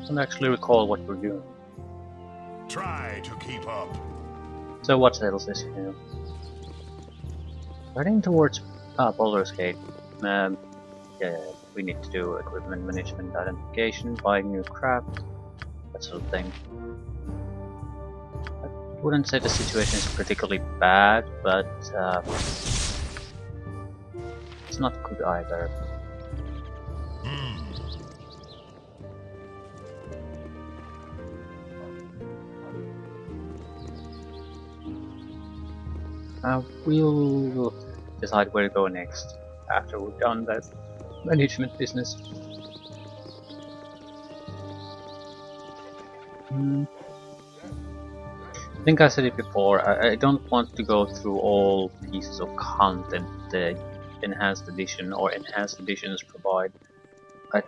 don't actually recall what we're doing. Try to keep up. So what else is here? Heading towards Baldur's Gate. Yeah, we need to do equipment management, identification, buying new craft, that sort of thing. I wouldn't say the situation is particularly bad, but it's not good either. We'll decide where to go next after we've done that management business. I think I said it before, I don't want to go through all pieces of content the enhanced edition or enhanced editions provide. I'll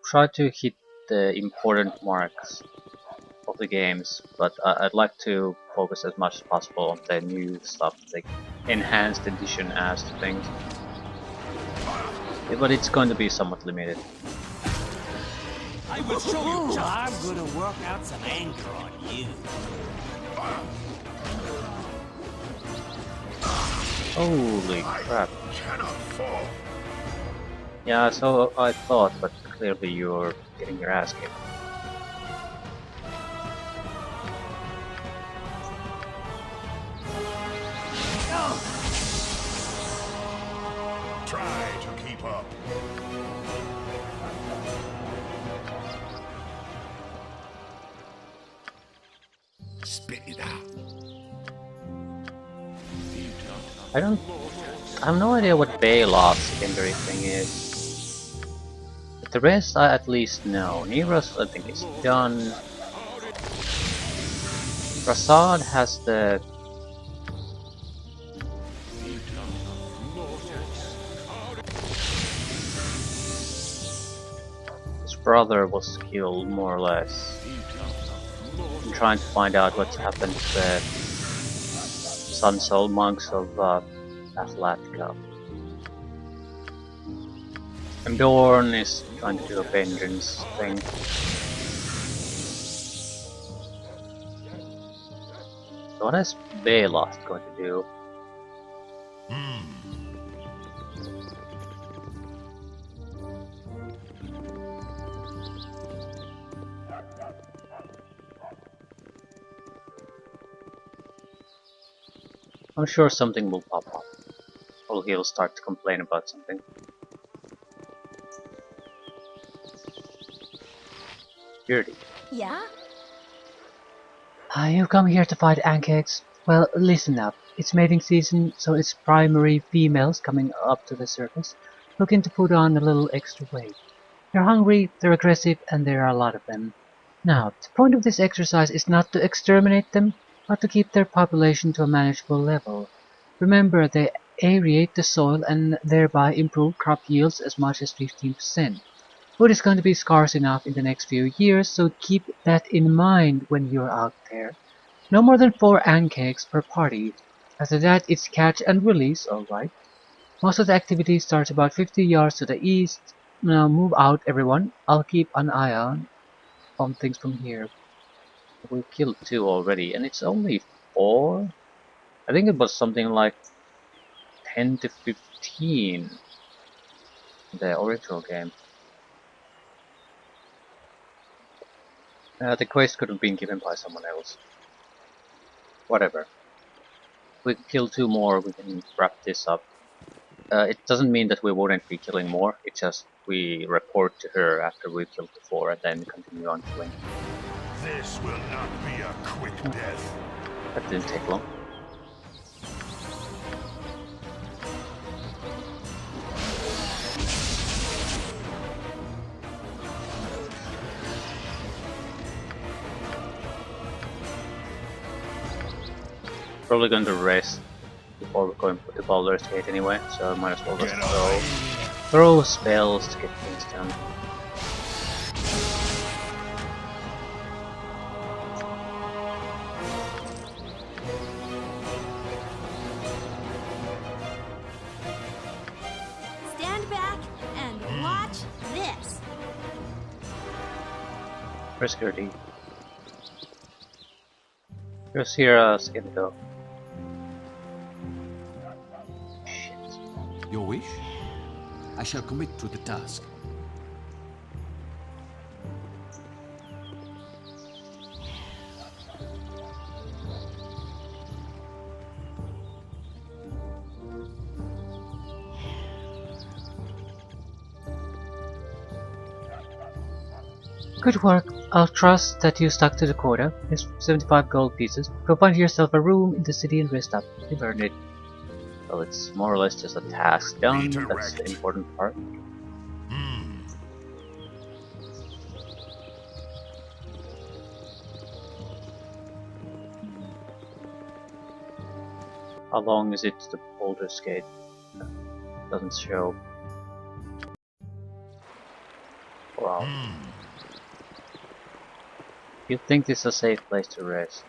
try to hit the important marks of the games, but I'd like to focus as much as possible on the new stuff, like enhanced edition as things. Yeah, but it's going to be somewhat limited. I will show you. I'm gonna work out some anger on you. Holy crap. Yeah, so I thought, but clearly you're getting your ass kicked. Try to keep up. Spit it out. I have no idea what Balor's secondary thing is. But the rest I at least know. Nero's I think is done. Prasad has the... His brother was killed more or less. I'm trying to find out what's happened to the Sun Soul monks of Athlatica. And Dorn is trying to do a vengeance thing. So what is Balor going to do? I'm sure something will pop up. Or he'll start to complain about something. Beardy. Yeah? You've come here to fight Ankegs? Well, listen up. It's mating season, so it's primary females coming up to the surface, looking to put on a little extra weight. They're hungry, they're aggressive, and there are a lot of them. Now, the point of this exercise is not to exterminate them, but to keep their population to a manageable level. Remember, they aerate the soil and thereby improve crop yields as much as 15%. Food is going to be scarce enough in the next few years, so keep that in mind when you're out there. No more than 4 Ankegs per party. After that, it's catch and release, alright. Most of the activity starts about 50 yards to the east. Now move out, everyone. I'll keep an eye on things from here. We've killed 2 already, and it's only 4? I think it was something like 10 to 15 in the original game. The quest could have been given by someone else. Whatever. If we kill 2 more, we can wrap this up. It doesn't mean that we wouldn't be killing more, it's just we report to her after we've killed the 4 and then continue on killing. This will not be a quick death. That didn't take long. Probably going to rest before we're going to Baldur's Gate anyway, so I might as well just throw spells to get things done. Stand back and watch this. Rescue. Just here a second ago. Shit. Your wish? I shall commit to the task. Good work. I'll trust that you stuck to the quota. Here's 75 gold pieces. Go find yourself a room in the city and rest up. You've earned it. Well, it's more or less just a task done. That's the Redirect. important part. How long is it to the Baldur's Gate? Doesn't show. 4 hours. You think this is a safe place to rest?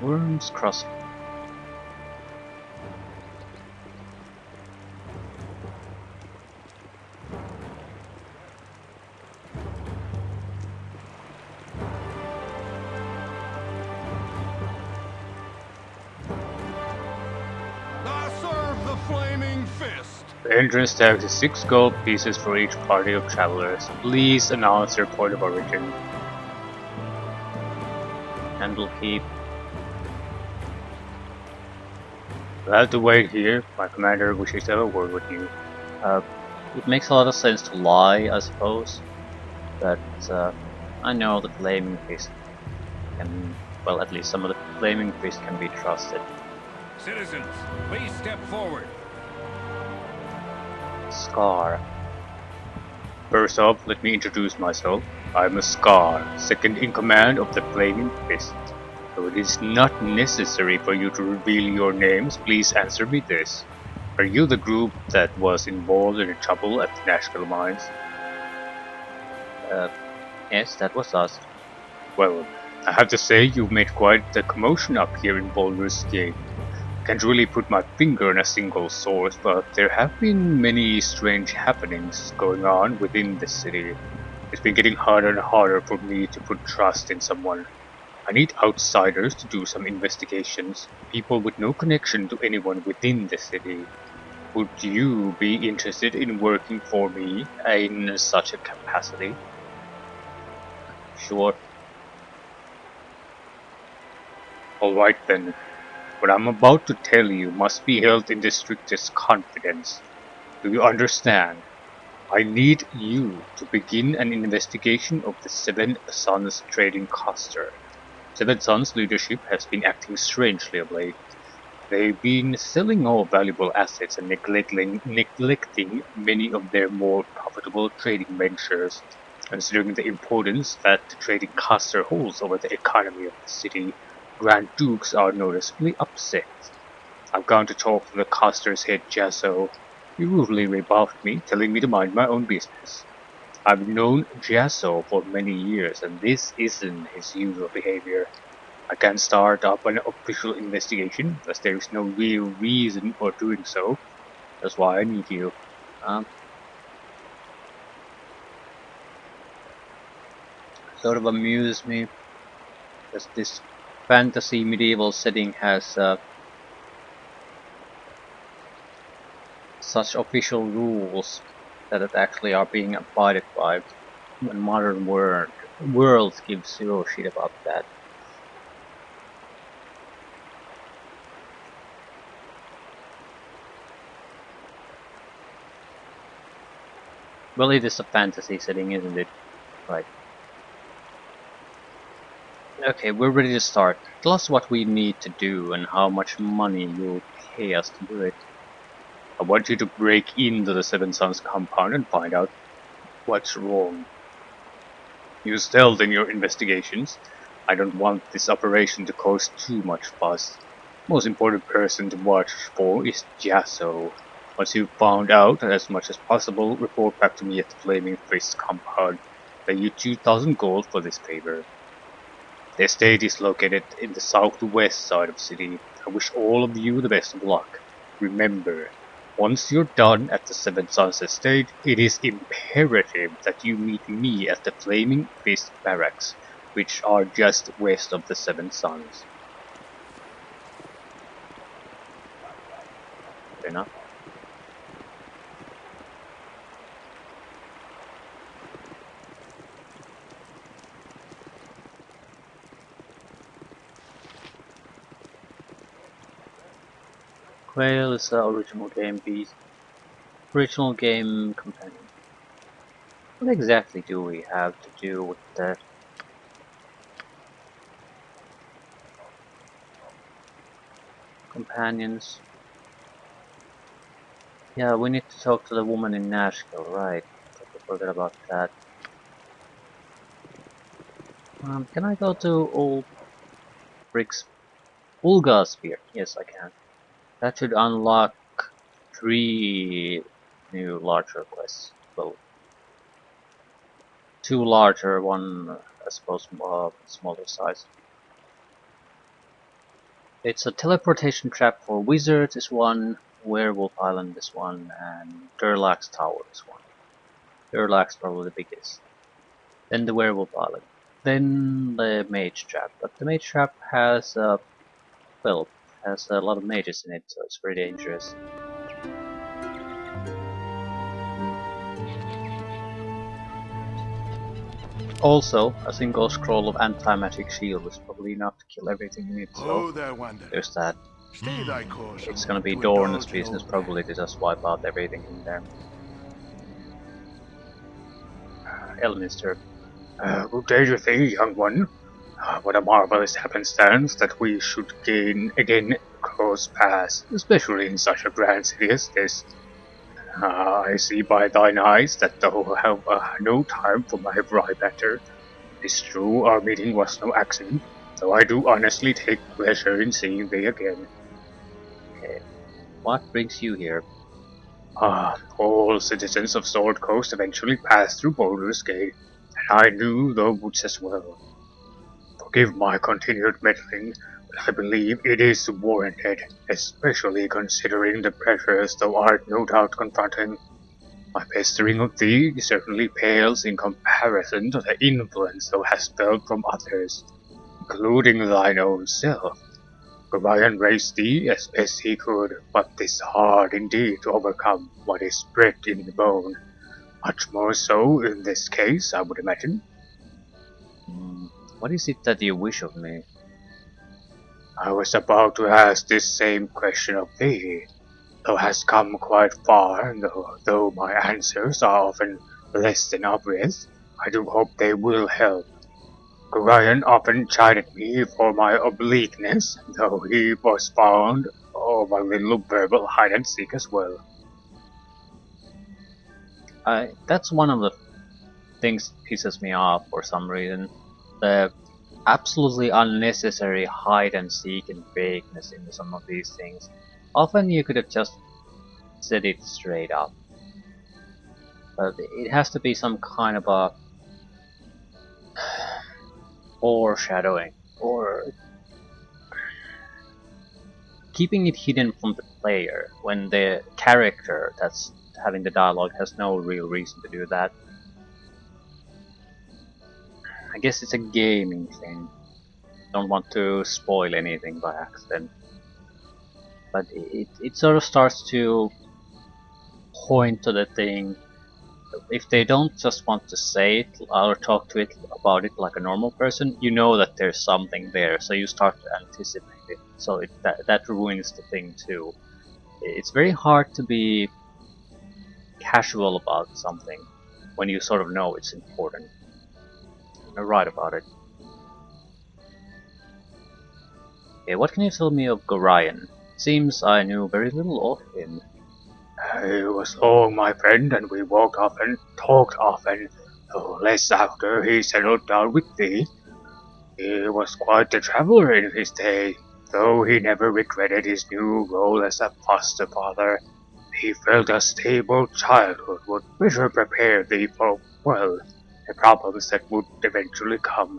Worms Crossing. I serve the flaming fist. The entrance tax is 6 gold pieces for each party of travelers. Please announce your point of origin. Candlekeep. You'll have to wait here. My commander wishes to have a word with you. It makes a lot of sense to lie, I suppose. But I know the Flaming Fist can, well, at least some of the Flaming Fist can be trusted. Citizens, please step forward. Scar. First off, let me introduce myself. I'm a Scar, second in command of the Flaming Fist. Though it is not necessary for you to reveal your names, please answer me this. Are you the group that was involved in the trouble at the Nashville mines? Yes, that was us. Well, I have to say you've made quite the commotion up here in Baldur's Gate. Can't really put my finger on a single source, but there have been many strange happenings going on within the city. It's been getting harder and harder for me to put trust in someone. I need outsiders to do some investigations, people with no connection to anyone within the city. Would you be interested in working for me in such a capacity? Sure. Alright then. What I'm about to tell you must be held in the strictest confidence. Do you understand? I need you to begin an investigation of the Seven Sons trading cluster. Seven Sons leadership has been acting strangely of late. They've been selling all valuable assets and neglecting many of their more profitable trading ventures. Considering the importance that the trading cluster holds over the economy of the city, Grand Dukes are noticeably upset. I've gone to talk to the cluster's head Jasso. He rudely rebuffed me, telling me to mind my own business. I've known Jasso for many years, and this isn't his usual behavior. I can't start up an official investigation, as there is no real reason for doing so. That's why I need you. Sort of amused me, because this fantasy medieval setting has such official rules that it actually are being abided by. When modern world gives zero shit about that. Well, it is a fantasy setting, isn't it? Right. Okay, we're ready to start. Tell us what we need to do and how much money you'll pay us to do it. I want you to break into the Seven Sons compound and find out what's wrong. Use stealth in your investigations. I don't want this operation to cause too much fuss. Most important person to watch for is Jasso. Once you've found out as much as possible, report back to me at the Flaming Fist compound. Pay you 2,000 gold for this favor. The estate is located in the southwest side of the city. I wish all of you the best of luck. Remember, once you're done at the Seven Sons estate, it is imperative that you meet me at the Flaming Fist barracks, which are just west of the Seven Sons. Fair enough. Quail is the original game beast. Original game companion. What exactly do we have to do with that? Companions. Yeah, we need to talk to the woman in Nashville, right? I forgot about that. Can I go to Old Brick's Ulga Spear? Yes, I can. That should unlock 3 new larger quests. Well, 2 larger, 1 I suppose smaller size. It's a teleportation trap for wizards is 1, Werewolf Island is 1, and Durlax Tower is 1. Durlax probably the biggest. Then the Werewolf Island. Then the Mage Trap. But the Mage Trap has well, has a lot of mages in it, so it's very dangerous. Also, a single scroll of anti-magic shield is probably enough to kill everything in it, so there's that. Stay thy course. It's gonna be to Dorn's indulge in business old probably man. to just wipe out everything in there. Elminster. Good day to thee, young one. What a marvelous happenstance that we should gain again cross paths, especially in such a grand city as this. I see by thine eyes that thou have no time for my bribbatter. It's true our meeting was no accident, though I do honestly take pleasure in seeing thee again. What brings you here? All citizens of Sword Coast eventually pass through Baldur's Gate, and I knew the woods as well. Forgive my continued meddling, but I believe it is warranted, especially considering the pressures thou art no doubt confronting. My pestering of thee certainly pales in comparison to the influence thou hast felt from others, including thine own self. Orion raised thee as best he could, but 'tis hard indeed to overcome what is bred in the bone. Much more so in this case, I would imagine. What is it that you wish of me? I was about to ask this same question of thee. Thou hast come quite far, and though my answers are often less than obvious, I do hope they will help. Orion often chided me for my obliqueness, though he was fond of a little verbal hide-and-seek as well. That's one of the things that pisses me off for some reason. The absolutely unnecessary hide-and-seek and vagueness in some of these things. Often you could have just said it straight up. But it has to be some kind of a foreshadowing, or keeping it hidden from the player when the character that's having the dialogue has no real reason to do that. I guess it's a gaming thing. Don't want to spoil anything by accident. But it sort of starts to point to the thing. If they don't just want to say it or talk to it about it like a normal person, you know that there's something there, so you start to anticipate it. So that ruins the thing too. It's very hard to be casual about something when you sort of know it's important. You're right about it. Okay, what can you tell me of Gorion? Seems I knew very little of him. He was long, my friend, and we walked often, talked often, though less after he settled down with thee. He was quite a traveller in his day, Though he never regretted his new role as a foster father, he felt a stable childhood would better prepare thee for, well, the problems that would eventually come.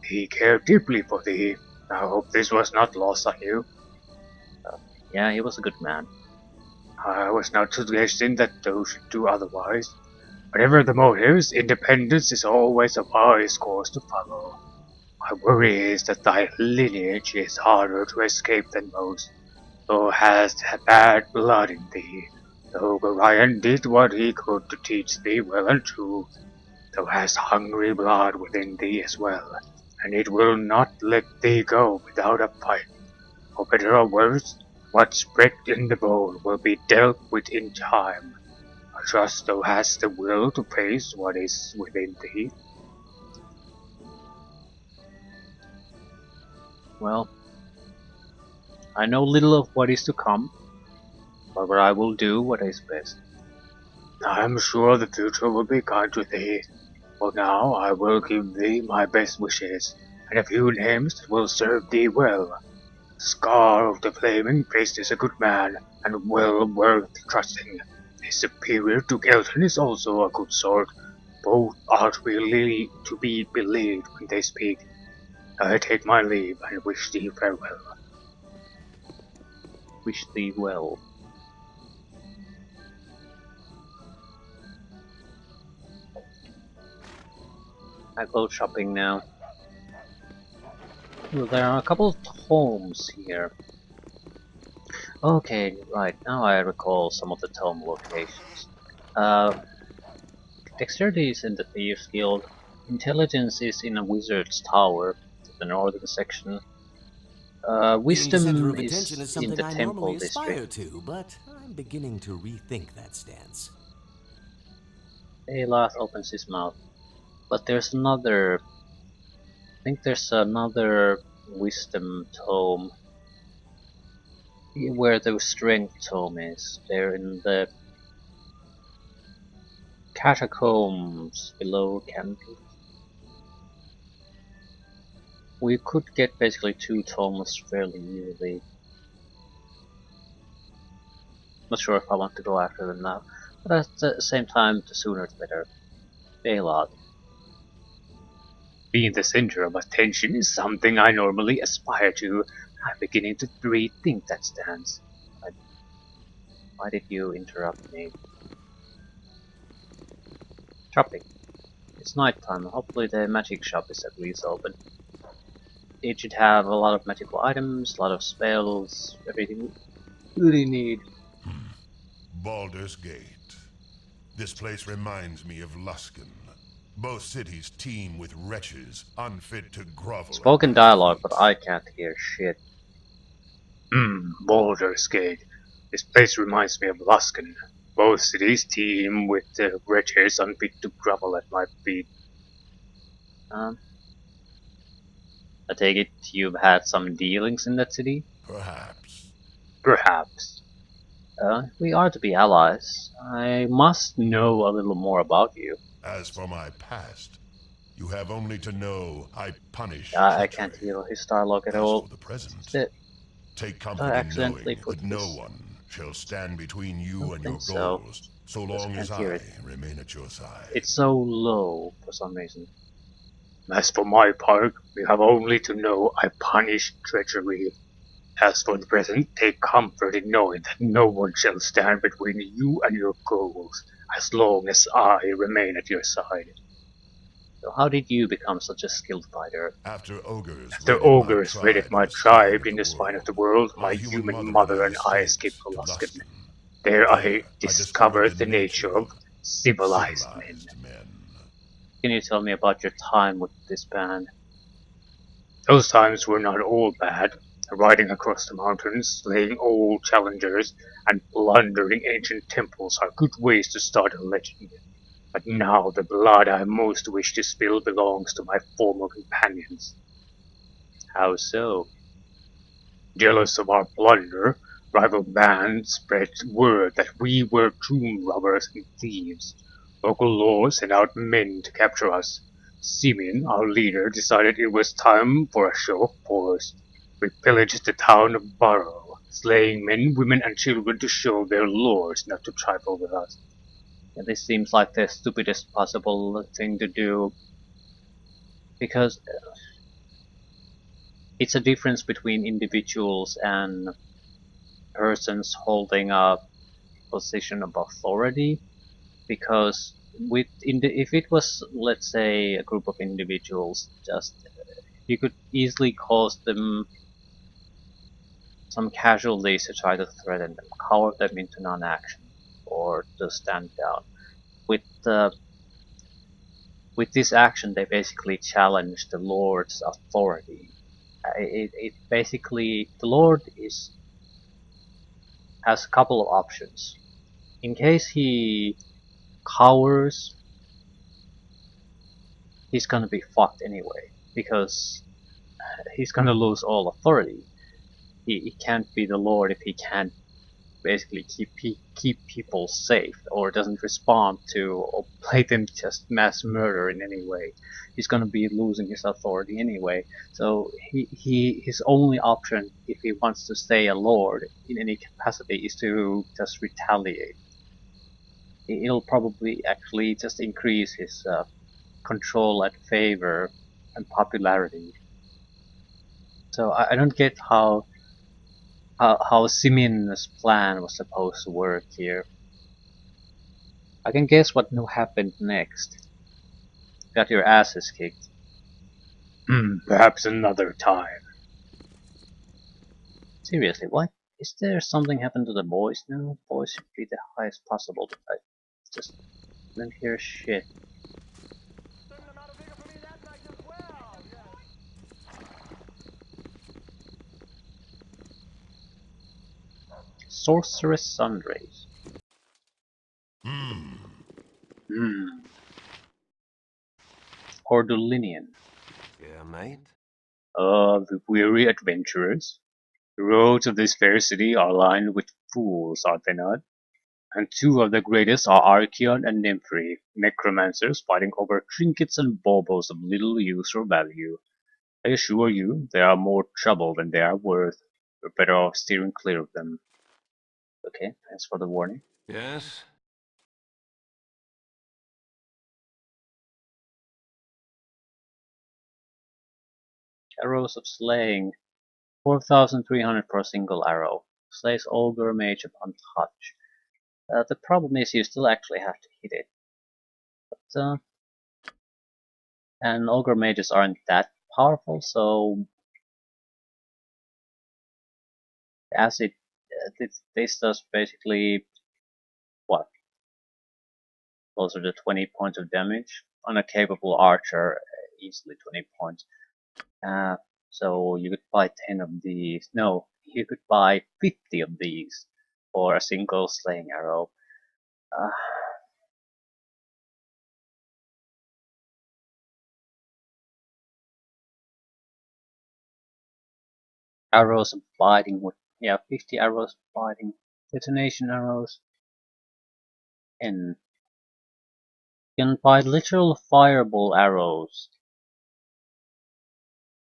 He cared deeply for thee. I hope this was not lost on you. Yeah, he was a good man. I was not suggesting that those should do otherwise. Whatever the motives, independence is always a wise course to follow. My worry is that thy lineage is harder to escape than most. Thou hast bad blood in thee. Though Gorion did what he could to teach thee well and true, thou hast hungry blood within thee as well, and it will not let thee go without a fight. For better or worse, what's bred in the bone will be dealt with in time. I trust thou hast the will to face what is within thee. Well, I know little of what is to come, but I will do what is best. I am sure the future will be kind to thee. For now I will give thee my best wishes, and a few names that will serve thee well. Scar of the Flaming Fist is a good man, and well worth trusting. His superior to Gelton is also a good sort. Both are really to be believed when they speak. I take my leave and wish thee farewell. Wish thee well. I go shopping now. Well, there are a couple of tomes here. Okay, right, now I recall some of the tome locations. Dexterity is in the Thieves Guild. Intelligence is in a Wizard's Tower, the northern section. Being the center Wisdom of attention is is in something the I Temple normally aspire District. to, but I'm beginning to rethink that stance. Aylath opens his mouth. But there's another... I think there's another Wisdom tome where the Strength tome is. They're in the catacombs below Canopy. We could get basically 2 tomes fairly easily. Not sure if I want to go after them now, but at the same time, the sooner the better. Baldur. Being the center of attention is something I normally aspire to. I'm beginning to rethink that stance. Why did you interrupt me? Shopping. It's night time. Hopefully the magic shop is at least open. It should have a lot of magical items, a lot of spells, everything we really need. Baldur's Gate. This place reminds me of Luskan. Both cities teem with wretches unfit to grovel. Spoken dialogue, but I can't hear shit. Baldur's Gate. This place reminds me of Luskan. Both cities teem with wretches unfit to grovel at my feet. I take it you've had some dealings in that city? Perhaps. Perhaps. We are to be allies. I must know a little more about you. As for my past, you have only to know I punish I treachery. can't hear his dialogue at As all. for the present, Did take I comfort in accidentally knowing put that no this? one shall stand between you Don't and your think so. goals, so Just long can't as hear I it. remain at your side. It's so low for some reason. As for my part, you have only to know I punish treachery. As for the present, take comfort in knowing that no one shall stand between you and your goals, as long as I remain at your side. So how did you become such a skilled fighter? After ogres Raided my tribe in the spine of the world, my human mother and I escaped to Luskan. There I discovered the nature of civilized men. Can you tell me about your time with this band? Those times were not all bad. Riding across the mountains, slaying old challengers, and plundering ancient temples are good ways to start a legend. But now the blood I most wish to spill belongs to my former companions. How so? Jealous of our plunder, rival bands spread word that we were tomb robbers and thieves. Local laws sent out men to capture us. Simeon, our leader, decided it was time for a show of force. We pillaged the town of Barrow, slaying men, women, and children to show their lords not to trifle with us. And this seems like the stupidest possible thing to do, because it's a difference between individuals and persons holding a position of authority. Because if it was, let's say, a group of individuals, just you could easily cause them some casualties to try to threaten them, cower them into non-action, or to stand down. With with this action, they basically challenge the Lord's authority. It basically, the Lord has a couple of options. In case he cowers, he's gonna be fucked anyway, because he's gonna lose all authority. He can't be the Lord if he can't basically keep people safe, or doesn't respond to or blatant just mass murder in any way. He's gonna be losing his authority anyway. So his only option, if he wants to stay a lord in any capacity, is to just retaliate. It'll probably actually just increase his control and favor and popularity. So I don't get how Simeon's plan was supposed to work here. I can guess what happened next. Got your asses kicked. Perhaps another time. Seriously, why? Is there something happened to the boys now? Boys should be the highest possible. I just didn't hear shit. Sorceress Sunrays. Hmm. Cordulinian. Yeah, mate? The weary adventurers. The roads of this fair city are lined with fools, are they not? And two of the greatest are Archeon and Nymphrey, necromancers fighting over trinkets and baubles of little use or value. I assure you, they are more trouble than they are worth. You're better off steering clear of them. Okay, thanks for the warning. Yes? Arrows of Slaying. 4,300 for a single arrow. Slays Ogre Mage upon touch. The problem is you still actually have to hit it. But, and Ogre Mages aren't that powerful, so as this does basically, what, closer to 20 points of damage. On a capable archer, easily 20 points. Uh, so you could buy 10 of these. No, you could buy 50 of these for a single slaying arrow. Uh, Arrows of biting with, yeah, 50 arrows of biting. Detonation arrows. And you can buy literal fireball arrows.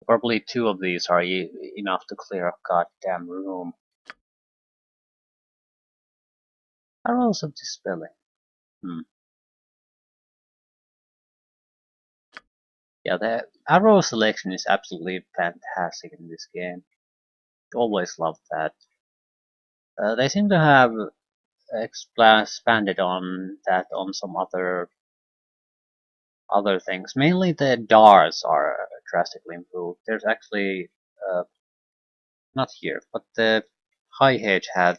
Probably 2 of these are enough to clear a goddamn room. Arrows of dispelling. Yeah, the arrow selection is absolutely fantastic in this game. Always loved that. They seem to have expanded on that on some other things. Mainly the darts are drastically improved. There's actually not here, but the high hedge had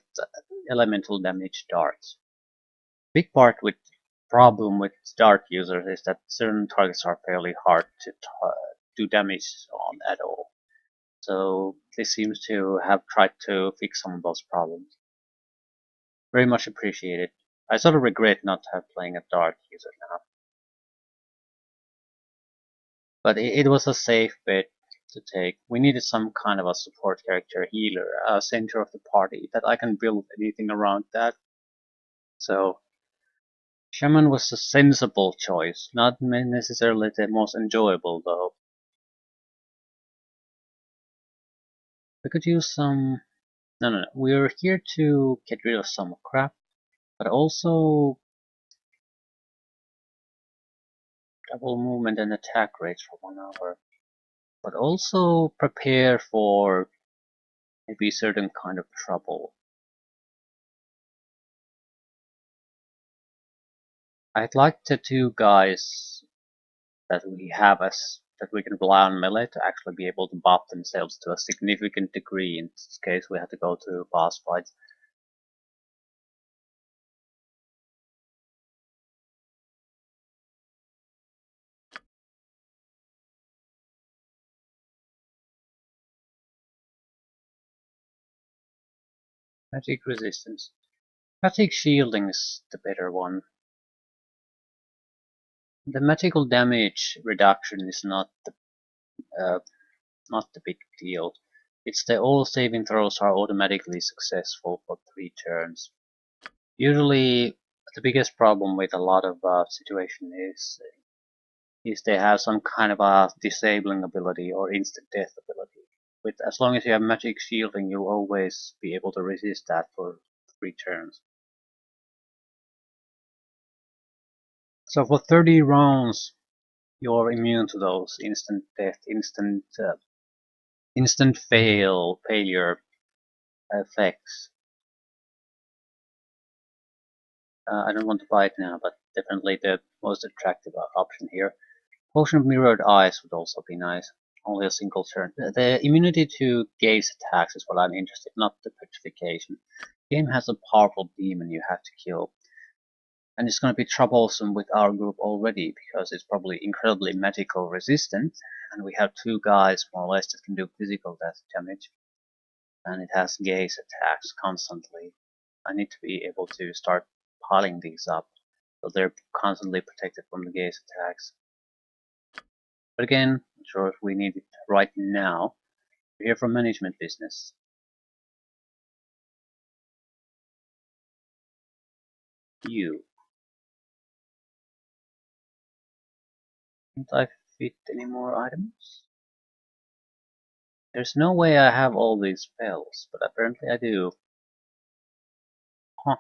elemental damage darts. Big part with problem with dart users is that certain targets are fairly hard to do damage on at all. So this seems to have tried to fix some of those problems. Very much appreciated. I sort of regret not playing a dart user now. But it was a safe bet to take. We needed some kind of a support character, healer, a center of the party, that I can build anything around that. So Shaman was a sensible choice, not necessarily the most enjoyable though. We could use some... No. We're here to get rid of some crap, but also double movement and attack rates for 1 hour. But also prepare for maybe certain kind of trouble. I'd like the 2 guys that we have as that we can rely on melee to actually be able to buff themselves to a significant degree in this case we have to go to boss fights. Magic resistance. Magic shielding is the better one. The magical damage reduction is uh, not the big deal. It's the all saving throws are automatically successful for 3 turns. Usually, the biggest problem with a lot of situation is they have some kind of a disabling ability or instant death ability. With as long as you have magic shielding, you'll always be able to resist that for 3 turns. So for 30 rounds, you're immune to those instant death, instant failure effects. I don't want to buy it now, but definitely the most attractive option here. Potion of Mirrored Eyes would also be nice. Only a single turn. The immunity to gaze attacks is what I'm interested in, not the petrification. The game has a powerful demon you have to kill. And it's going to be troublesome with our group already because it's probably incredibly magical resistant. And we have 2 guys more or less that can do physical death damage. And it has gaze attacks constantly. I need to be able to start piling these up so they're constantly protected from the gaze attacks. But again, I'm sure if we need it right now, we're here for management business. You. Can't I fit any more items? There's no way I have all these spells, but apparently I do. Huh.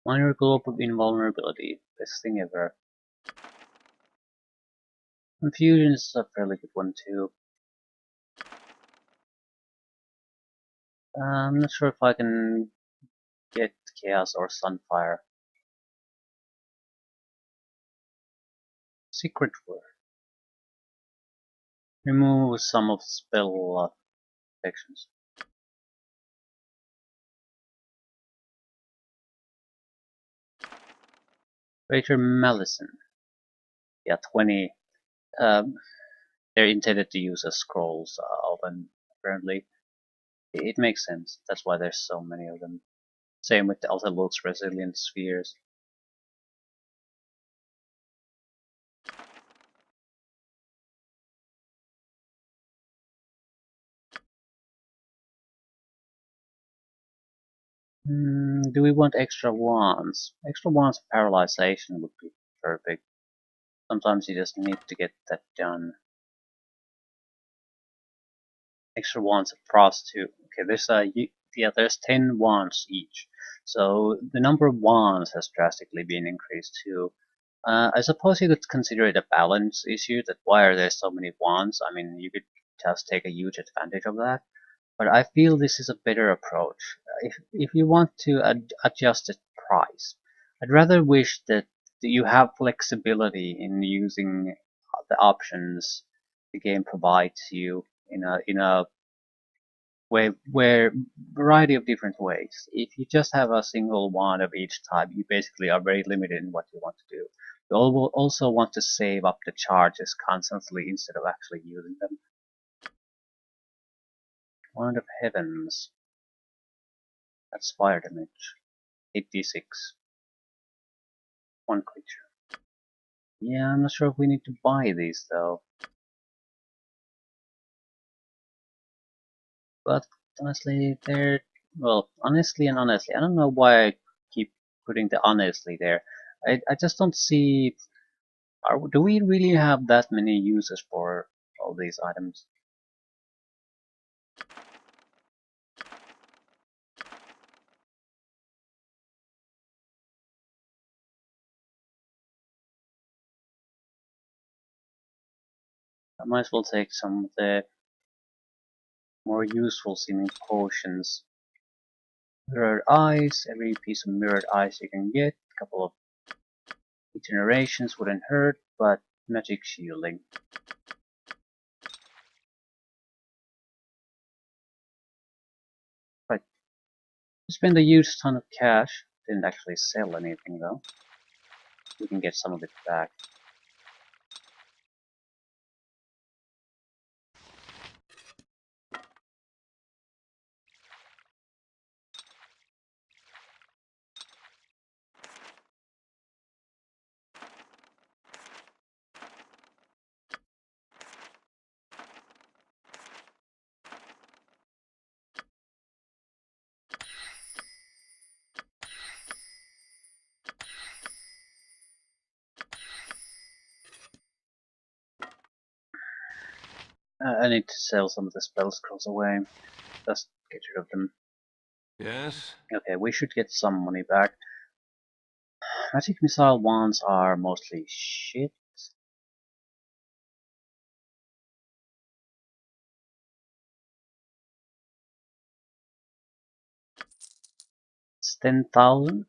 Minor globe of invulnerability. Best thing ever. Confusion is a fairly good one too. I'm not sure if I can get Chaos or Sunfire. Secret word. Remove some of spell sections. Greater Malison. Yeah, 20. Um, they're intended to use as scrolls often, apparently. It makes sense. That's why there's so many of them. Same with the Altalot's Resilient Spheres. Do we want extra wands? Extra wands of paralyzation would be perfect. Sometimes you just need to get that done. Extra wands of frost too. Okay, there's 10 wands each. So the number of wands has drastically been increased too. I suppose you could consider it a balance issue, that why are there so many wands? I mean, you could just take a huge advantage of that. But I feel this is a better approach. If you want to adjust the price, I'd rather wish that you have flexibility in using the options the game provides you in a way where variety of different ways. If you just have a single one of each type, you basically are very limited in what you want to do. You also want to save up the charges constantly instead of actually using them. Wand of Heavens. That's fire damage. 86. One creature. Yeah, I'm not sure if we need to buy these though. But honestly, they're Well, honestly and honestly, I don't know why I keep putting the honestly there. I just don't see. Do we really have that many uses for all these items? I might as well take some of the more useful seeming potions. Mirrored eyes, every piece of mirrored eyes you can get, a couple of regenerations wouldn't hurt, but magic shielding. Right, spend a huge ton of cash, didn't actually sell anything though. We can get some of it back. I need to sell some of the spell scrolls away, just get rid of them. Yes? Okay, we should get some money back. Magic missile wands are mostly shit. It's 10,000.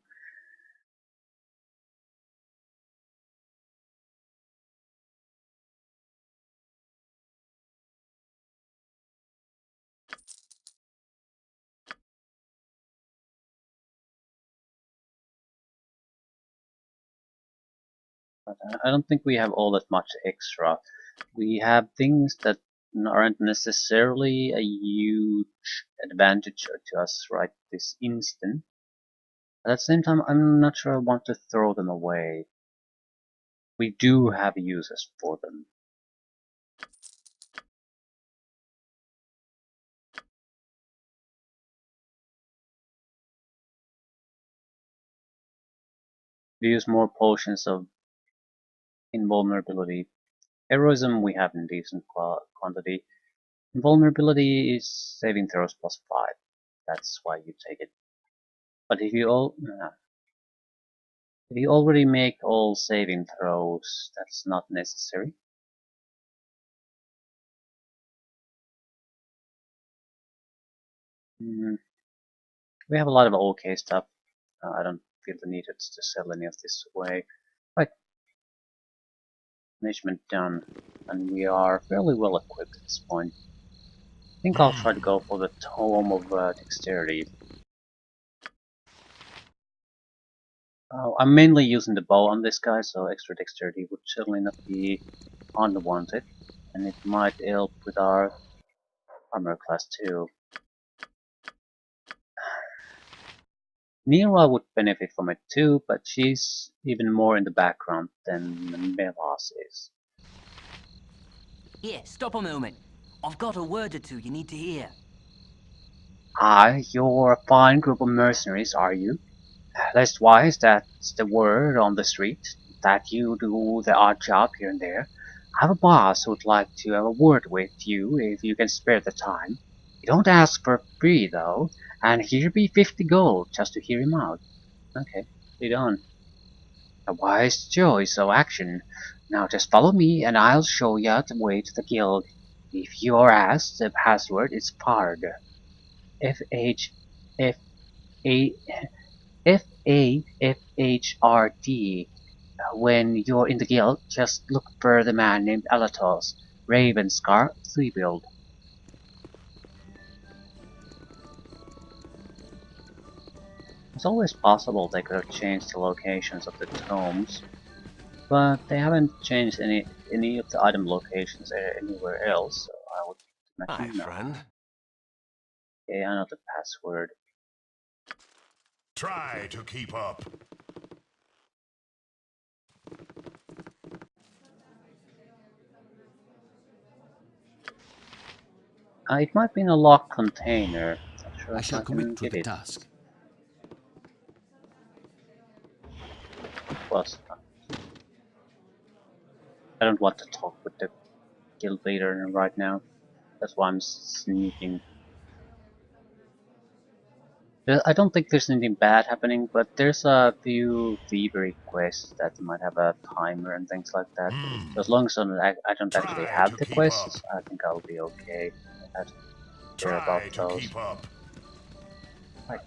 But I don't think we have all that much extra. We have things that aren't necessarily a huge advantage to us right this instant. But at the same time, I'm not sure I want to throw them away. We do have uses for them. We use more potions of invulnerability. Heroism we have in decent quantity. Invulnerability is saving throws plus 5. That's why you take it. But if you already make all saving throws, that's not necessary. Mm, we have a lot of OK stuff. I don't feel the need to sell any of this away. Right, management done, and we are fairly well equipped at this point. I think I'll try to go for the Tome of Dexterity. I'm mainly using the bow on this guy, so extra dexterity would certainly not be unwanted, and it might help with our armor class too. Nira would benefit from it too, but she's even more in the background than Melas is. Here, stop a moment. I've got a word or two you need to hear. Ah, you're a fine group of mercenaries, are you? Leastwise, that's the word on the street, that you do the odd job here and there. I have a boss who'd like to have a word with you if you can spare the time. You don't ask for free, though, and here be 50 gold just to hear him out. Okay, lead on. A wise choice of action. Now just follow me and I'll show ya the way to the guild. If you're asked, the password is FARD. F-H-F-A... F-A-F-H-R-D. When you're in the guild, just look for the man named Alatos, Ravenscar 3 build. It's always possible they could have changed the locations of the tomes, but they haven't changed any of the item locations anywhere else, so I would Hi, imagine no. friend. Okay, I know the password. Try to keep up. It might be in a locked container. Not sure I if shall I can commit to get the it. task. Plus, I don't want to talk with the guild leader right now. That's why I'm sneaking. I don't think there's anything bad happening, but there's a few thievery quests that might have a timer and things like that. So as long as I don't actually Try have to the keep up. quests, I think I'll be okay. I don't care about Try to those. keep up. Right.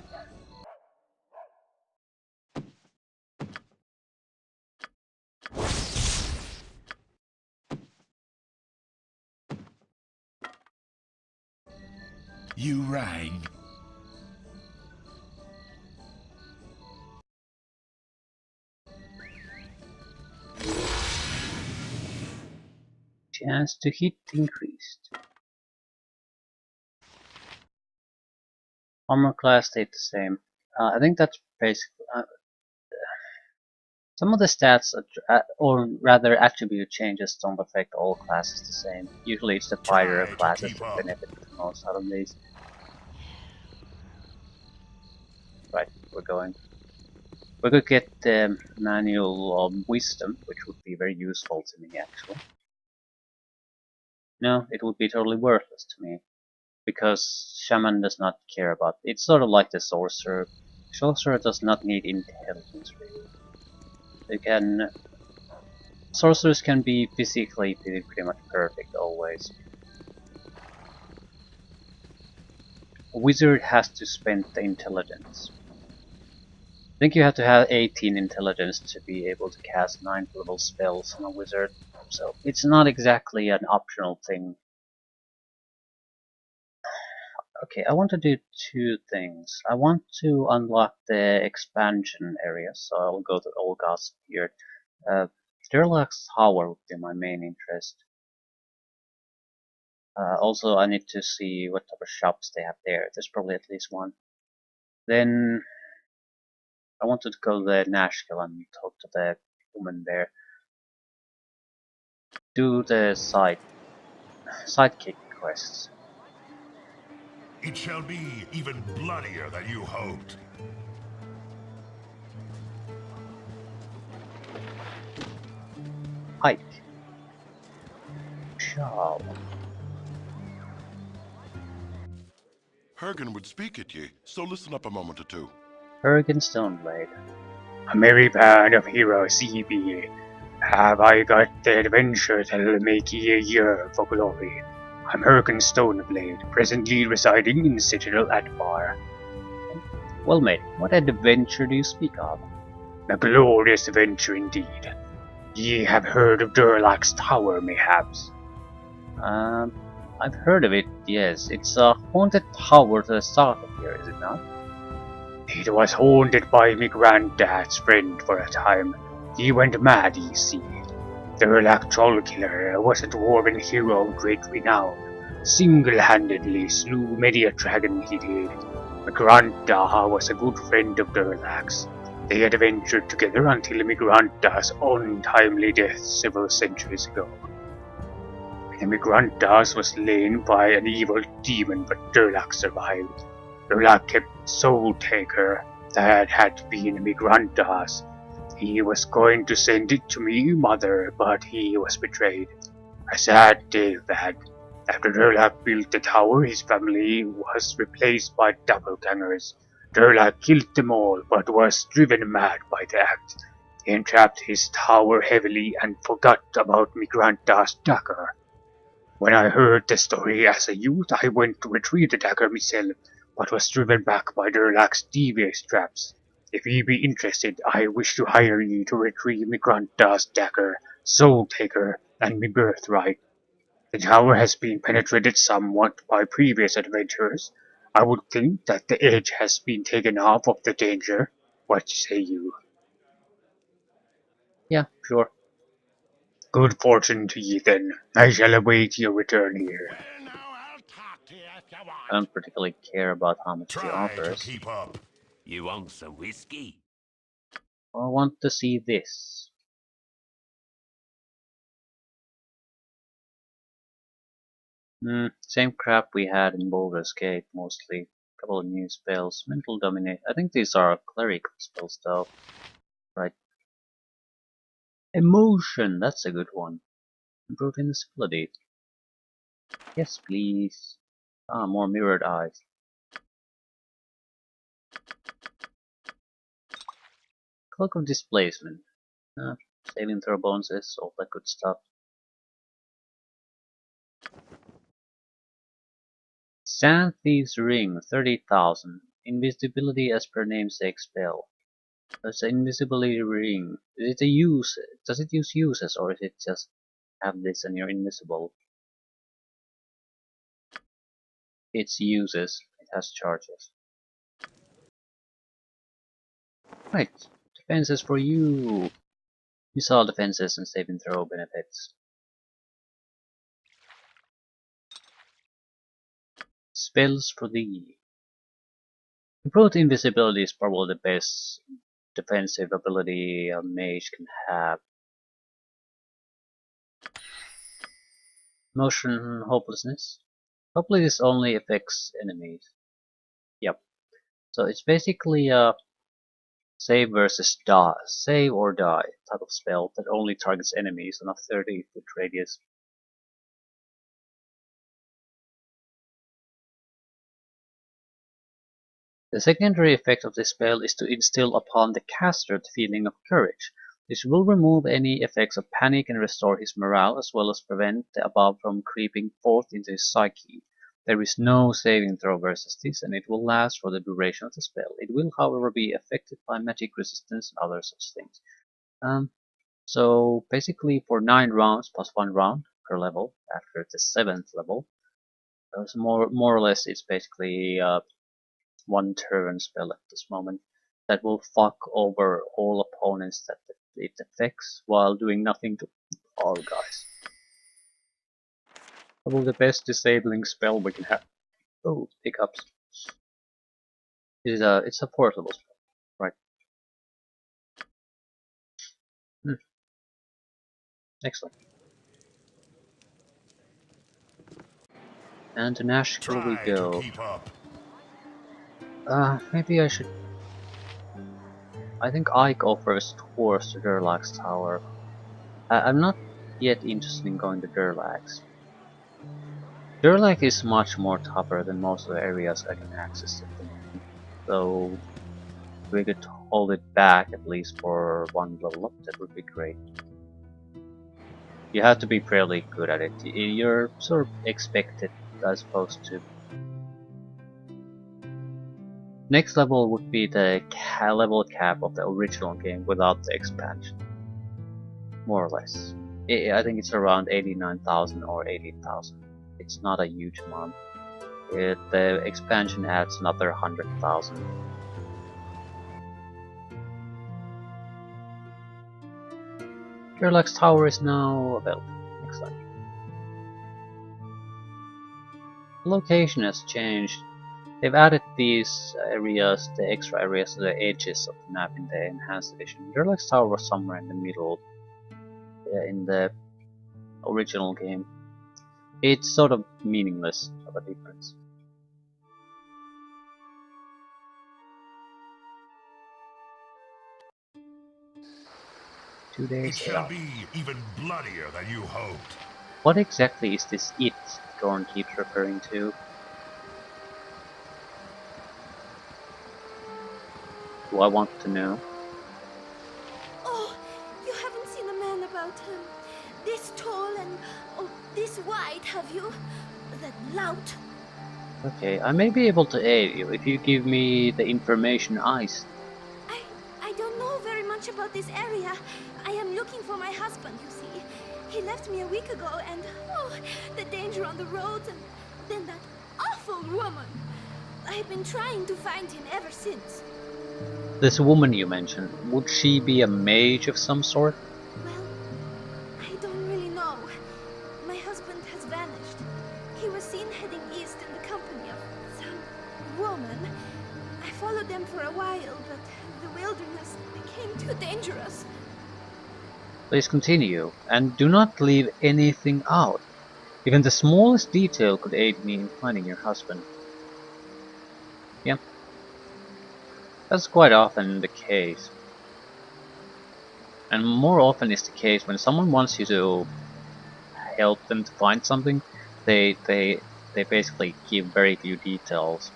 You rang. Chance to hit increased. Armor class stayed the same. I think that's basically some of the stats, or rather attribute changes, don't affect all classes the same. Usually it's the fighter Try to classes keep that up. benefit the most out of these. Right, we're going. We could get the manual of wisdom, which would be very useful to me actually. No, it would be totally worthless to me, because shaman does not care about. It's sort of like the sorcerer. Sorcerer does not need intelligence really. They can sorcerers can be physically pretty much perfect always. A wizard has to spend the intelligence. I think you have to have 18 intelligence to be able to cast 9th level spells on a wizard, so it's not exactly an optional thing. Okay, I want to do two things. I want to unlock the expansion area, so I'll go to Olga's Beard. Durlax's Tower would be my main interest. Also, I need to see what type of shops they have there. There's probably at least one. Then I wanted to go to the Nashville and talk to the woman there. Do the sidekick quests. It shall be even bloodier than you hoped. Hike. Shall. Hergen would speak at ye, so listen up a moment or two. Bergen Stoneblade. A merry band of heroes ye be. Have I got the adventure that'll make ye a year for glory. I'm Hergen Stoneblade, presently residing in the Citadel at Bar. Well mate, what adventure do you speak of? A glorious adventure indeed. Ye have heard of Durlax's Tower, mayhaps? I've heard of it, yes. It's a haunted tower to the south of here, is it not? It was haunted by me granddad's friend for a time. He went mad, ye see. Durlax Trollkiller was a dwarven hero of great renown. Single-handedly slew many a dragon he did. Migranta was a good friend of Durlax. They had adventured together until Migranta's untimely death several centuries ago. The Migrantas was slain by an evil demon, but Durlax survived. Durlax kept Soul Taker that had been Migrantas. He was going to send it to me, mother, but he was betrayed. A sad tale that. After Durlax built the tower, his family was replaced by doppelgangers. Durlax killed them all, but was driven mad by the act. He entrapped his tower heavily and forgot about Migranta's dagger. When I heard the story as a youth, I went to retrieve the dagger myself, but was driven back by Durlax's devious traps. If ye be interested, I wish to hire ye to retrieve Migranta's dagger, Soul Taker, and me birthright. The tower has been penetrated somewhat by previous adventurers. I would think that the edge has been taken off of the danger. What say you? Yeah, sure. Good fortune to ye then. I shall await your return here. Well, now I'll talk to you if you I want. don't particularly care about how much she Try to offers. keep up. You want some whiskey? I want to see this. Same crap we had in Baldur's Gate, mostly. Couple of new spells. Mental Dominate. I think these are clerical spells though. Right. Emotion, that's a good one. Improved invisibility. Yes, please. Ah, more mirrored eyes. Cloak of Displacement. Saving throw bonuses, all that good stuff. Sand Thieves Ring, 30,000. Invisibility as per namesake spell. It's an invisibility ring. Is it a use? Does it use uses or is it just have this and you're invisible? It's uses. It has charges. Right. Defenses for you. Missile defenses and saving throw benefits. Spells for thee. Improved invisibility is probably the best defensive ability a mage can have. Motion hopelessness. Hopefully this only affects enemies. Yep. So it's basically a save versus die, save or die type of spell that only targets enemies on a 30-foot radius. The secondary effect of this spell is to instill upon the caster the feeling of courage. This will remove any effects of panic and restore his morale, as well as prevent the above from creeping forth into his psyche. There is no saving throw versus this, and it will last for the duration of the spell. It will, however, be affected by magic resistance and other such things. So basically for 9 rounds plus 1 round per level after the 7th level, so more or less it's basically 1 turn spell at this moment that will fuck over all opponents that it affects while doing nothing to our guys. Probably the best disabling spell we can have. Oh, hiccups. It's a portable spell, right? Excellent. And to Nashville we Try go. to keep up. Maybe I should. I think Ike offers tours to Durlag's tower. I'm not yet interested in going to Durlag's. Durlag is much more tougher than most of the areas I can access at the moment, so if we could hold it back at least for 1 level up, that would be great. You have to be fairly good at it. You're sort of expected, I suppose, to. Next level would be the level cap of the original game without the expansion. More or less. I think it's around 89,000 or 80,000. It's not a huge amount. The expansion adds another 100,000. Durlag's tower is now available. Excellent. The location has changed. They've added these areas, the extra areas to the edges of the map in the enhanced edition. Durlag's tower was somewhere in the middle in the original game. It's sort of meaningless of a difference. Two It days shall out. be even bloodier than you hoped. What exactly is this it Dorn keeps referring to? Do I want to know? Oh, you haven't seen a man about this tall and this wide, have you? That lout. Okay, I may be able to aid you if you give me the information I I don't know very much about this area. I am looking for my husband, you see. He left me a week ago and, oh, the danger on the roads and then that awful woman. I've been trying to find him ever since. This woman you mentioned, would she be a mage of some sort? Well, I don't really know. My husband has vanished. He was seen heading east in the company of some woman. I followed them for a while, but the wilderness became too dangerous. Please continue, and do not leave anything out. Even the smallest detail could aid me in finding your husband. Yeah, that's quite often the case. And more often is the case when someone wants you to help them to find something, they basically give very few details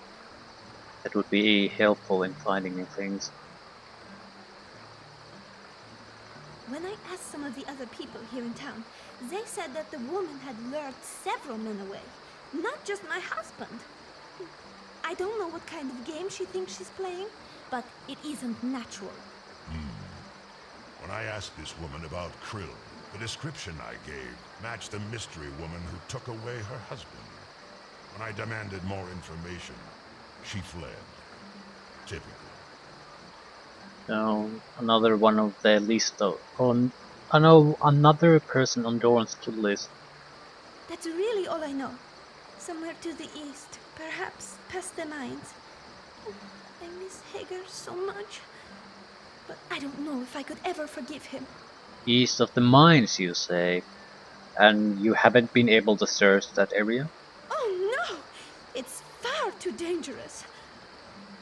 that would be helpful in finding new things. When I asked some of the other people here in town, they said that the woman had lured several men away, not just my husband. I don't know what kind of game she thinks she's playing, but it isn't natural. When I asked this woman about Krill, the description I gave matched the mystery woman who took away her husband. When I demanded more information, she fled. Typical. So another one of the list of I know another person on Dorn's kill list. That's really all I know. Somewhere to the east, perhaps past the mines. I miss Hager so much, but I don't know if I could ever forgive him. East of the mines, you say? And you haven't been able to search that area? Oh no! It's far too dangerous.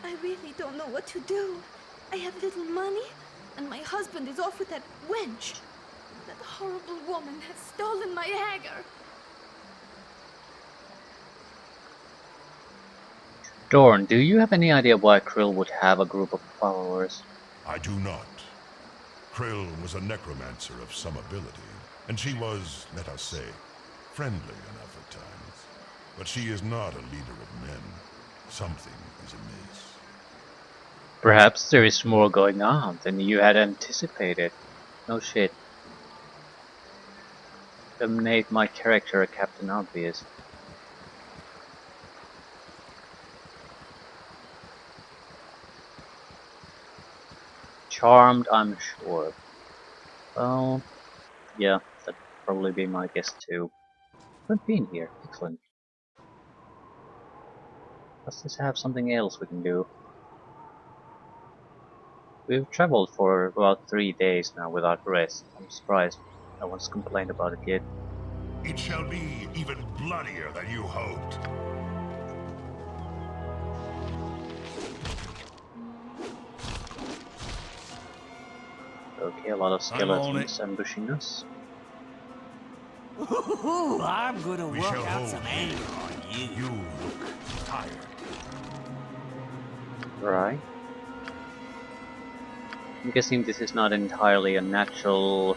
I really don't know what to do. I have little money, and my husband is off with that wench. That horrible woman has stolen my Hager. Dorn, do you have any idea why Krill would have a group of followers? I do not. Krill was a necromancer of some ability, and she was, let us say, friendly enough at times. But she is not a leader of men. Something is amiss. Perhaps there is more going on than you had anticipated. No shit. That made my character a Captain Obvious. Charmed, I'm sure. Well, yeah, that'd probably be my guess too. Haven't been here. Excellent. Does this have something else we can do? We've traveled for about 3 days now without rest. I'm surprised no one's complained about it yet. It shall be even bloodier than you hoped. Okay, a lot of skeletons ambushing us. Ooh, I'm gonna We work shall out hold some you. anger on you. You look tired. Right. I'm guessing this is not entirely a natural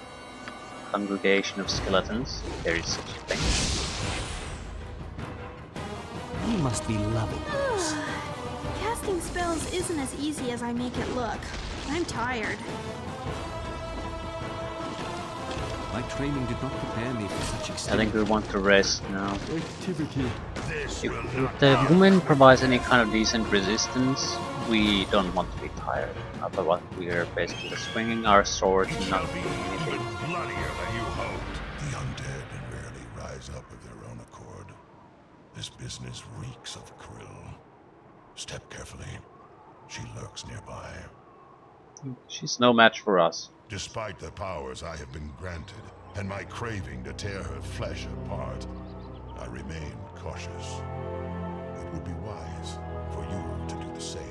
congregation of skeletons. There is such a thing. You must be loving this. Casting spells isn't as easy as I make it look. I'm tired. My training did not prepare me for such I extent. think we want to rest now. Activity. This If, will if not the harm woman provides any kind of decent resistance, we don't want to be tired. Otherwise we are basically just swinging our swords It and shall not be doing anything. even bloodier than you hoped. The undead rarely rise up of their own accord. This business reeks of Krill. Step carefully. She lurks nearby. She's no match for us. Despite the powers I have been granted, and my craving to tear her flesh apart, I remain cautious. It would be wise for you to do the same.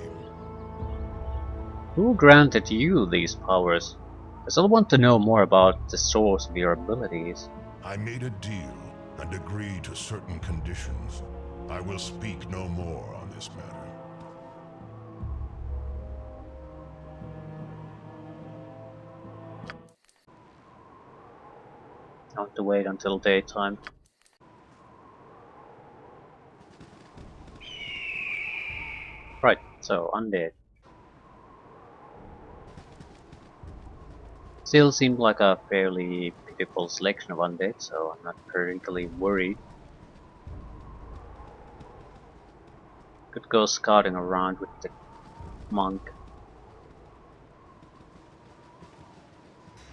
Who granted you these powers? I still want to know more about the source of your abilities. I made a deal and agreed to certain conditions. I will speak no more on this matter. I'll have to wait until daytime. Right, so undead. Still seemed like a fairly pitiful selection of undead, so I'm not particularly worried. Could go scouting around with the monk.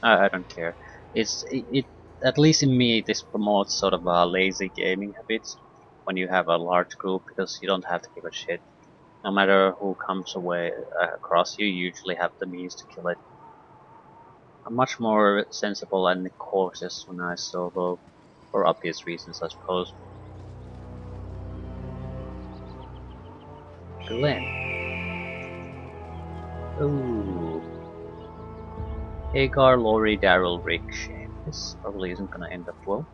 I don't care. It at least in me this promotes sort of a lazy gaming habits when you have a large group because you don't have to give a shit. No matter who comes away across you, you usually have the means to kill it. I'm much more sensible and cautious when I solo, for obvious reasons I suppose. Glen. Ooh. Hagar, Lori, Daryl, Rick, Shane. This probably isn't gonna end up well.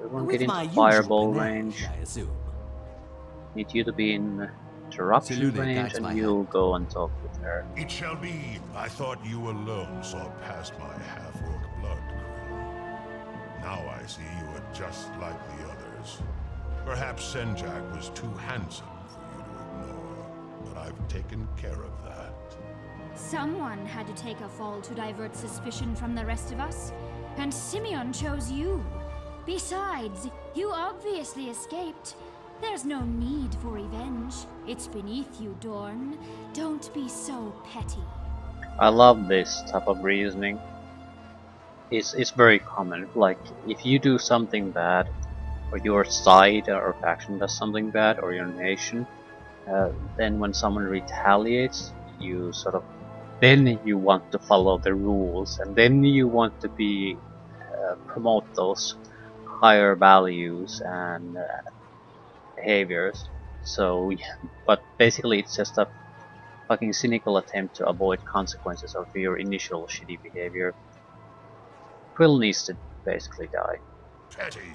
We won't With get my into usual fireball panache, range. I assume. Need you to be in interruption Salute, range, that's and my you'll hand. go and talk with her. It shall be. I thought you alone saw past my half-orc blood, Krill. Now I see you are just like the others. Perhaps Senjak was too handsome for you to ignore, but I've taken care of that. Someone had to take a fall to divert suspicion from the rest of us, and Simeon chose you. Besides, you obviously escaped. There's no need for revenge. It's beneath you, Dorn. Don't be so petty. I love this type of reasoning. It's very common. Like, if you do something bad, or your side or faction does something bad, or your nation, then when someone retaliates, you sort of, then you want to follow the rules, and then you want to be promote those higher values and behaviors. So, but basically it's just a fucking cynical attempt to avoid consequences of your initial shitty behavior. Quill needs to basically die. Petty,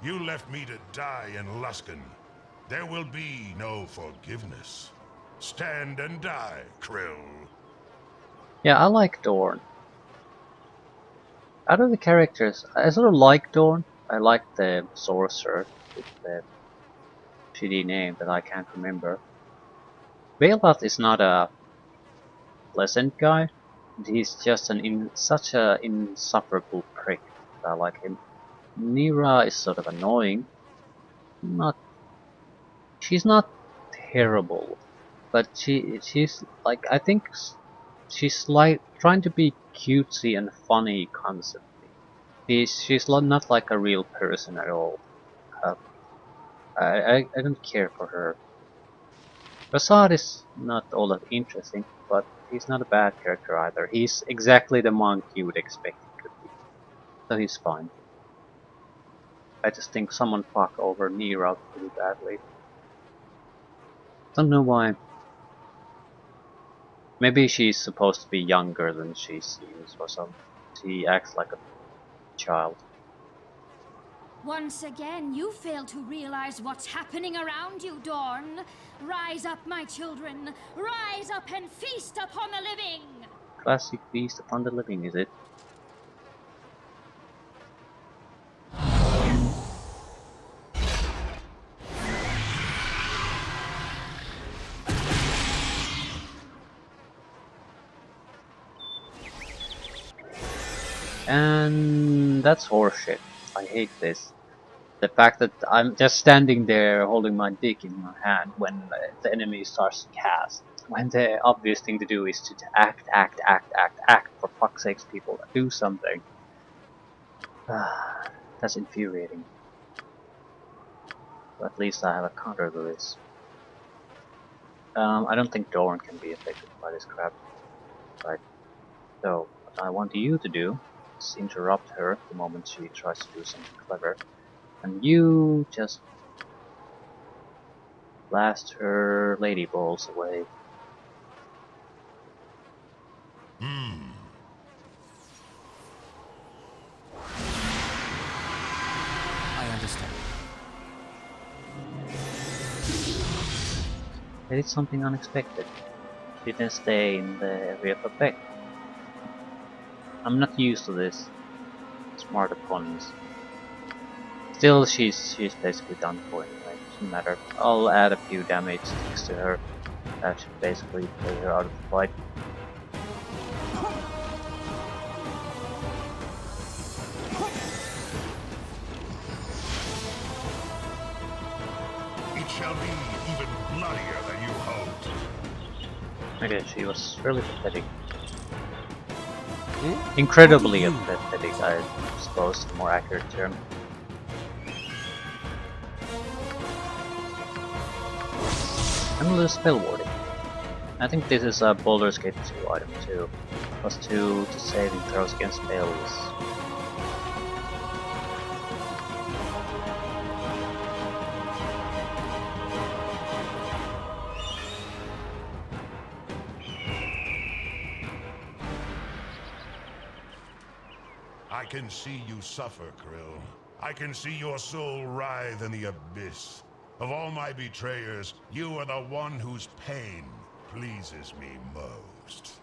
you left me to die in Luskan. There will be no forgiveness. Stand and die, Krill. Yeah, I like Dorn. Out of the characters, I sort of like Dorn. I like the sorcerer with the shitty name that I can't remember. Veilbath is not a pleasant guy. He's just such an insufferable prick that I like him. Nira is sort of annoying. She's not terrible, but she's like, I think she's like trying to be cutesy and funny constantly. She's not like a real person at all. I don't care for her. Rasad is not all that interesting, but he's not a bad character either. He's exactly the monk you would expect he could be, so he's fine. I just think someone fucked over Nira pretty badly. Don't know why. Maybe she's supposed to be younger than she seems or something. She acts like a child. Once again, you fail to realize what's happening around you, Dorn. Rise up, my children. Rise up and feast upon the living. Classic feast upon the living, is it? And that's horseshit. I hate this. The fact that I'm just standing there holding my dick in my hand when the enemy starts to cast. When the obvious thing to do is to act. For fuck's sakes, people, do something. That's infuriating. But at least I have a counter to this. I don't think Dorn can be affected by this crap. Right. So, what I want you to do is interrupt her the moment she tries to do something clever. And you just blast her lady balls away. I understand. I did something unexpected. Didn't stay in the area of effect. I'm not used to this. Smart opponents. Still, she's basically done for anyway. Doesn't matter. I'll add a few damage sticks to her. That should basically play her out of the fight. It shall be even bloodier than you hoped. Okay, she was really pathetic. Incredibly pathetic, I suppose, is a more accurate term. I'm a little spell warding. I think this is a Baldur's Gate 2 item too. +2 to saving throws against spells. I can see you suffer, Krill. I can see your soul writhe in the abyss. Of all my betrayers, you are the one whose pain pleases me most.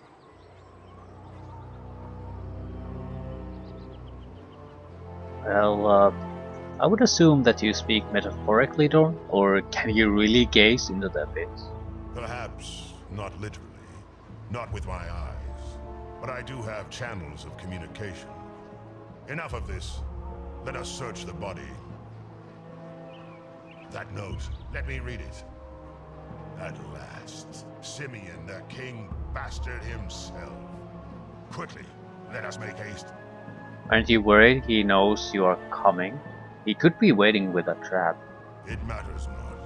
Well, I would assume that you speak metaphorically, Dorn, or can you really gaze into the abyss? Perhaps not literally, not with my eyes, but I do have channels of communication. Enough of this. Let us search the body. That note, let me read it. At last, Simeon, the king bastard himself. Quickly, let us make haste. Aren't you worried he knows you are coming? He could be waiting with a trap. It matters not.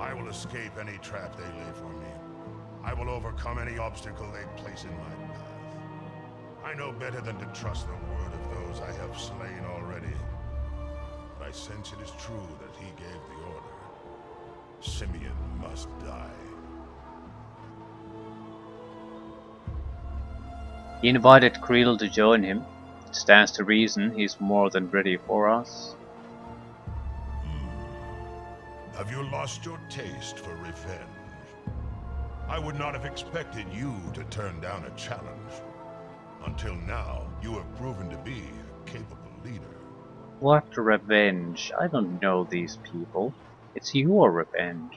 I will escape any trap they lay for me. I will overcome any obstacle they place in my path. I know better than to trust the word of those I have slain already. But I sense it is true that he gave the order. Simeon must die. He invited Creel to join him. It stands to reason he's more than ready for us. Have you lost your taste for revenge? I would not have expected you to turn down a challenge. Until now, you have proven to be a capable leader. What revenge? I don't know these people. It's your revenge.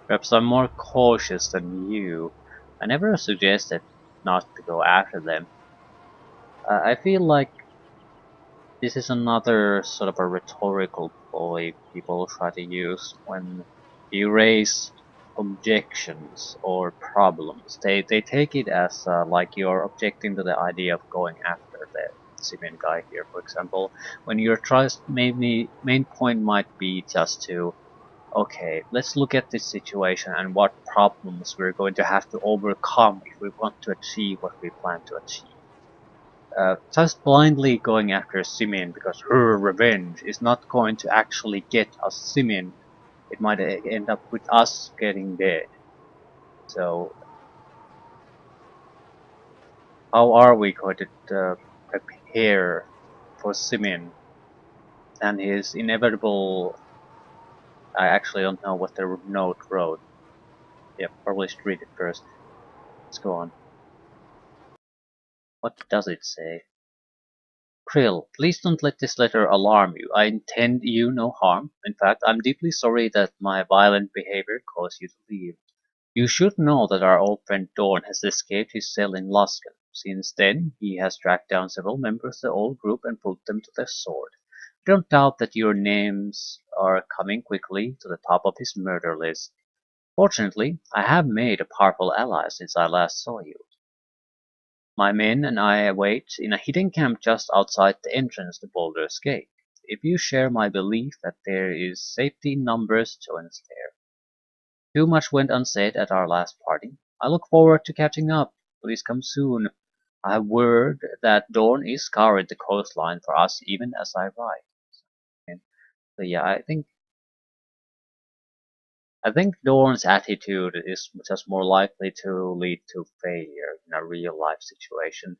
Perhaps I'm more cautious than you. I never suggested not to go after them. I feel like this is another sort of a rhetorical ploy people try to use when you raise objections or problems. They take it as like you're objecting to the idea of going after the Simeon guy here, for example. When your trust maybe main point might be just to, okay, let's look at this situation and what problems we're going to have to overcome if we want to achieve what we plan to achieve. Just blindly going after Simeon because her revenge is not going to actually get us Simeon. It might end up with us getting dead. So, how are we going to prepare for Simeon and his inevitable? I actually don't know what the note wrote. Yeah, probably should read it first. Let's go on. What does it say? Krill, please don't let this letter alarm you. I intend you no harm. In fact, I'm deeply sorry that my violent behavior caused you to leave. You should know that our old friend Dorn has escaped his cell in Luskan. Since then, he has tracked down several members of the old group and put them to the sword. I don't doubt that your names are coming quickly to the top of his murder list. Fortunately, I have made a powerful ally since I last saw you. My men and I await in a hidden camp just outside the entrance to Baldur's Gate. If you share my belief that there is safety in numbers, join us there. Too much went unsaid at our last party. I look forward to catching up. Please come soon. I have word that Dorn is scouring the coastline for us even as I write. And so yeah, I think Dorn's attitude is just more likely to lead to failure in a real life situation.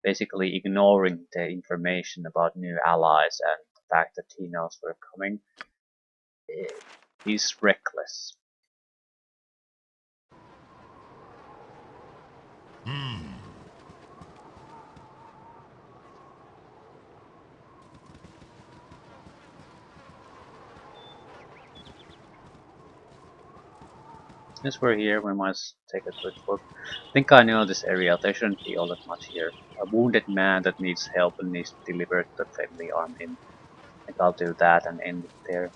Basically ignoring the information about new allies and the fact that he knows we're coming. He's reckless. Since we're here, we must take a quick look. I think I know this area. There shouldn't be all that much here. A wounded man that needs help and needs to deliver the friendly arm in. I think I'll do that and end it there.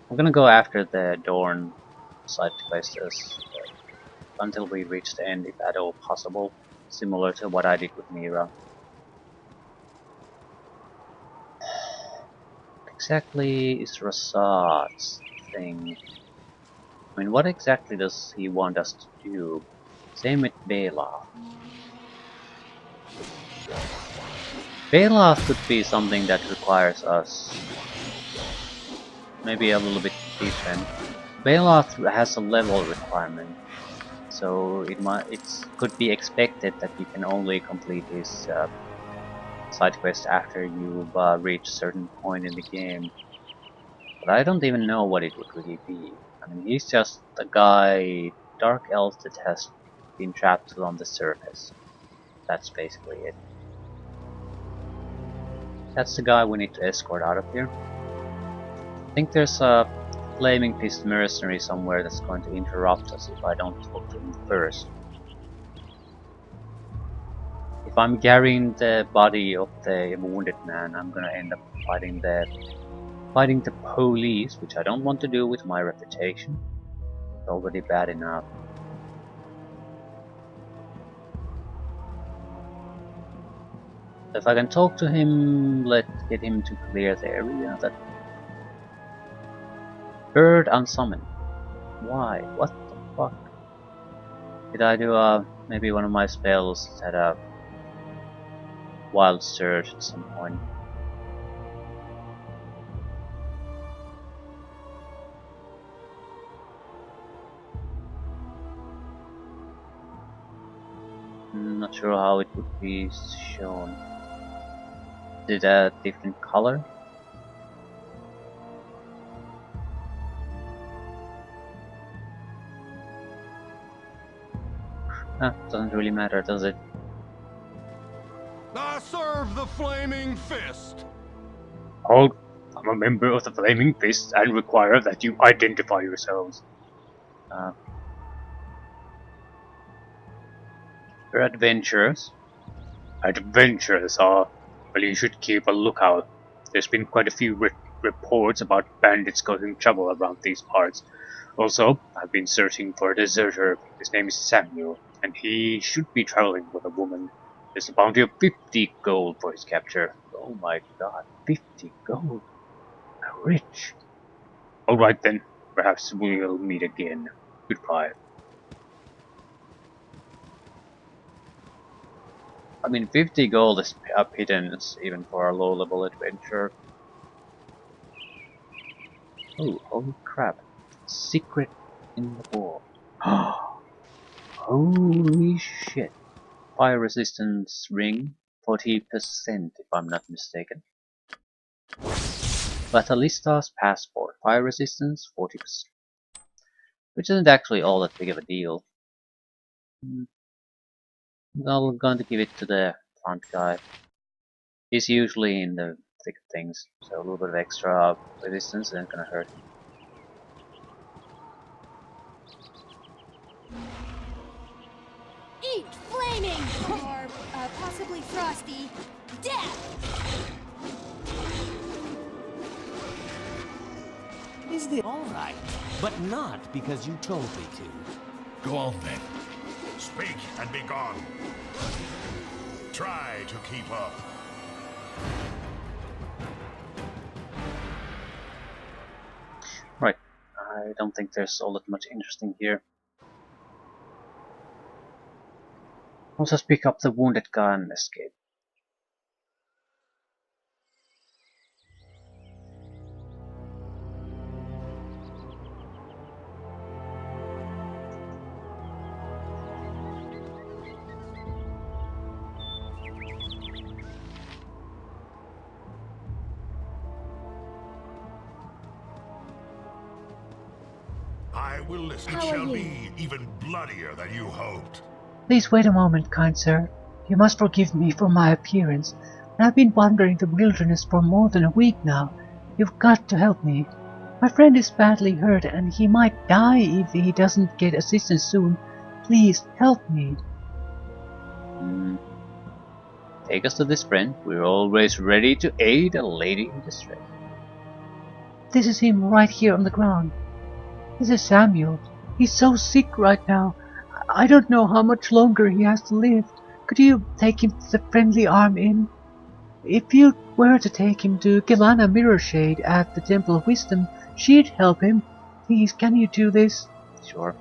I'm gonna go after the Dorn side quests until we reach the end, if at all possible. Similar to what I did with Mira. exactly is Rasad's thing? I mean, what exactly does he want us to do? Same with Bela. Bela could be something that requires us maybe a little bit different. Bela has a level requirement, so it could be expected that you can only complete his side quest after you've reached a certain point in the game. But I don't even know what it would really be. I mean, he's just a guy, dark elf that has been trapped on the surface. That's basically it. That's the guy we need to escort out of here. I think there's a flaming fist mercenary somewhere that's going to interrupt us if I don't talk to him first. If I'm carrying the body of the wounded man, I'm gonna end up fighting the police, which I don't want to do with my reputation. It's already bad enough. If I can talk to him, let's get him to clear the area. That bird unsummoned. Why? What the fuck? Did I do maybe one of my spells had a wild surge at some point? I'm not sure how it would be shown. Is it a different color? Doesn't really matter, does it? I serve the Flaming Fist. Hold! I'm a member of the Flaming Fist and require that you identify yourselves. We're adventurers. Adventurers are. Well, you should keep a lookout. There's been quite a few reports about bandits causing trouble around these parts. Also, I've been searching for a deserter. His name is Samuel, and he should be traveling with a woman. There's a bounty of 50 gold for his capture. Oh my god, 50 gold. How rich. Alright then, perhaps we'll meet again. Goodbye. I mean, 50 gold is a pittance even for a low-level adventure. Oh, holy crap. Secret in the wall. Holy shit. Fire resistance ring, 40% if I'm not mistaken. Batalista's passport, fire resistance, 40%. Which isn't actually all that big of a deal. I'm going to give it to the front guy. He's usually in the thick of things, so a little bit of extra resistance isn't gonna hurt. Eat flaming! Or possibly frosty death! Is this alright? But not because you told me to. Go on then. Speak and be gone. Try to keep up. Right. I don't think there's all that much interesting here. I'll just pick up the wounded guy and escape. I will listen. How It are shall you? be even bloodier than you hoped. Please wait a moment, kind sir. You must forgive me for my appearance. I've been wandering the wilderness for more than a week now. You've got to help me. My friend is badly hurt and he might die if he doesn't get assistance soon. Please, help me. Take us to this friend. We're always ready to aid a lady in distress. This is him right here on the ground. This is Samuel. He's so sick right now. I don't know how much longer he has to live. Could you take him to the friendly arm inn? If you were to take him to Kilana Mirrorshade at the Temple of Wisdom, she'd help him. Please, can you do this? Sure.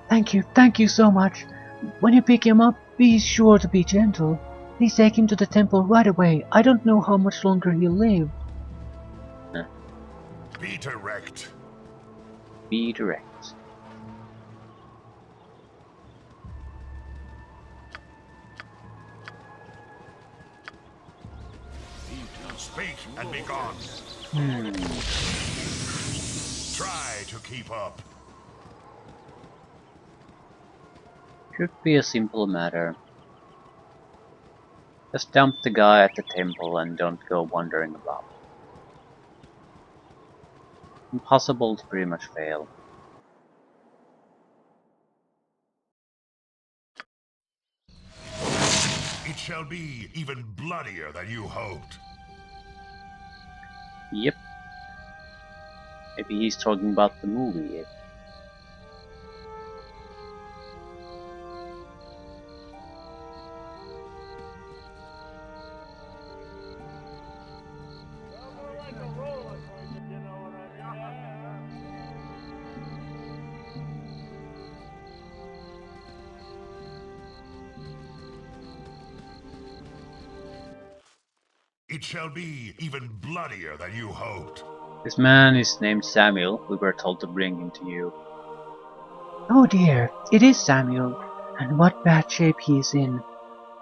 Thank you so much. When you pick him up, be sure to be gentle. Please take him to the temple right away. I don't know how much longer he'll live. Be direct. Be direct. Speak and be gone. Try to keep up. Should be a simple matter. Just dump the guy at the temple and don't go wandering about. Impossible to pretty much fail. It shall be even bloodier than you hoped. Yep. Maybe he's talking about the movie. It shall be even bloodier than you hoped. This man is named Samuel. We were told to bring him to you. Oh dear, it is Samuel, and what bad shape he is in.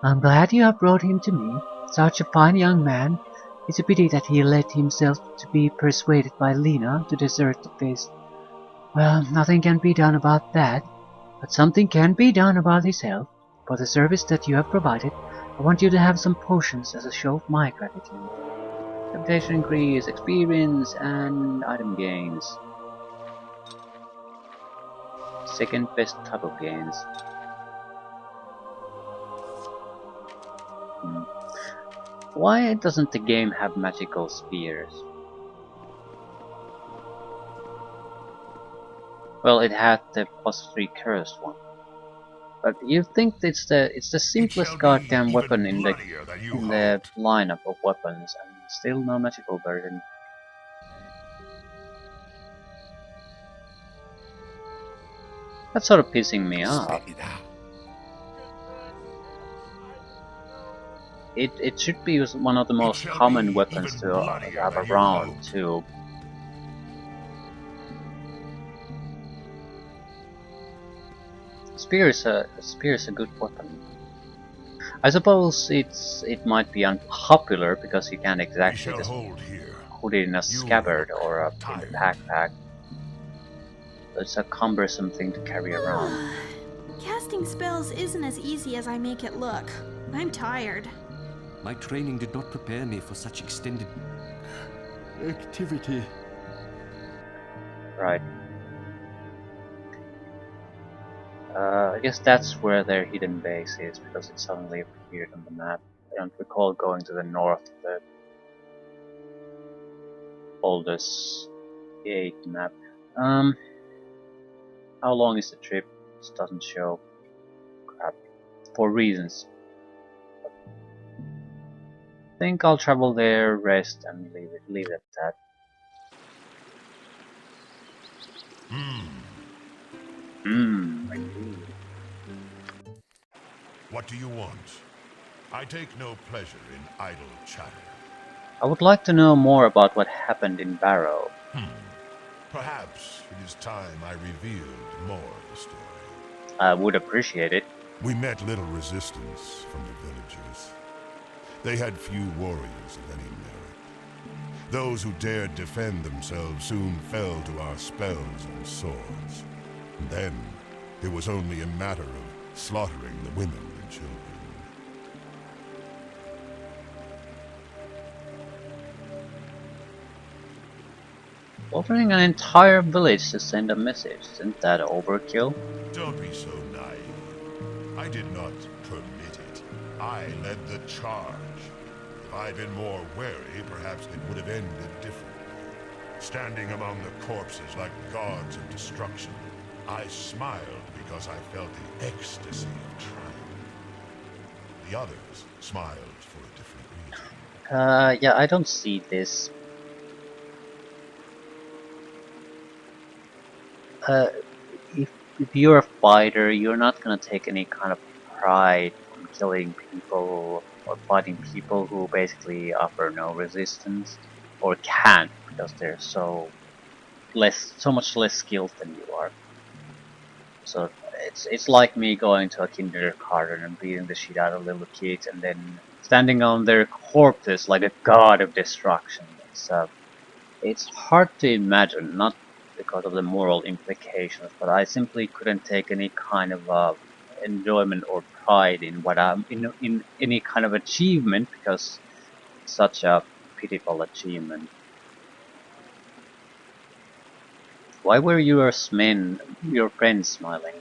I'm glad you have brought him to me. Such a fine young man. It's a pity that he let himself to be persuaded by Lena to desert the feast. Well, nothing can be done about that, but something can be done about his health. For the service that you have provided, I want you to have some potions as a show of my gratitude. Reputation increase, experience, and item gains. Second best type of gains. Why doesn't the game have magical spears? Well, it had the +3 cursed one. But you think it's the simplest goddamn weapon in the lineup of weapons, and still no magical version. That's sort of pissing me off. It should be one of the most common weapons to have around too. Spear is a good weapon. I suppose it might be unpopular because you can't exactly just put it in a scabbard or in the backpack. It's a cumbersome thing to carry around. Casting spells isn't as easy as I make it look. I'm tired. My training did not prepare me for such extended activity. Right. I guess that's where their hidden base is, because it suddenly appeared on the map. I don't recall going to the north of the Baldur's Gate map. How long is the trip? This doesn't show. Crap. For reasons. I think I'll travel there, rest, and leave it at that. Indeed. What do you want? I take no pleasure in idle chatter. I would like to know more about what happened in Barrow. Perhaps it is time I revealed more of the story. I would appreciate it. We met little resistance from the villagers. They had few warriors of any merit. Those who dared defend themselves soon fell to our spells and swords. And then, it was only a matter of slaughtering the women and children. Altering an entire village to send a message, isn't that overkill? Don't be so naive. I did not permit it. I led the charge. If I'd been more wary, perhaps it would have ended differently. Standing among the corpses like gods of destruction, I smiled because I felt the ecstasy of triumph. The others smiled for a different reason. Yeah, I don't see this. Uh, if you're a fighter, you're not gonna take any kind of pride on killing people or fighting people who basically offer no resistance or can't because they're so much less skilled than you are. So it's like me going to a kindergarten and beating the shit out of little kids and then standing on their corpses like a god of destruction. It's hard to imagine, not because of the moral implications, but I simply couldn't take any kind of enjoyment or pride in what I'm in any kind of achievement because it's such a pitiful achievement. Why were your friends smiling?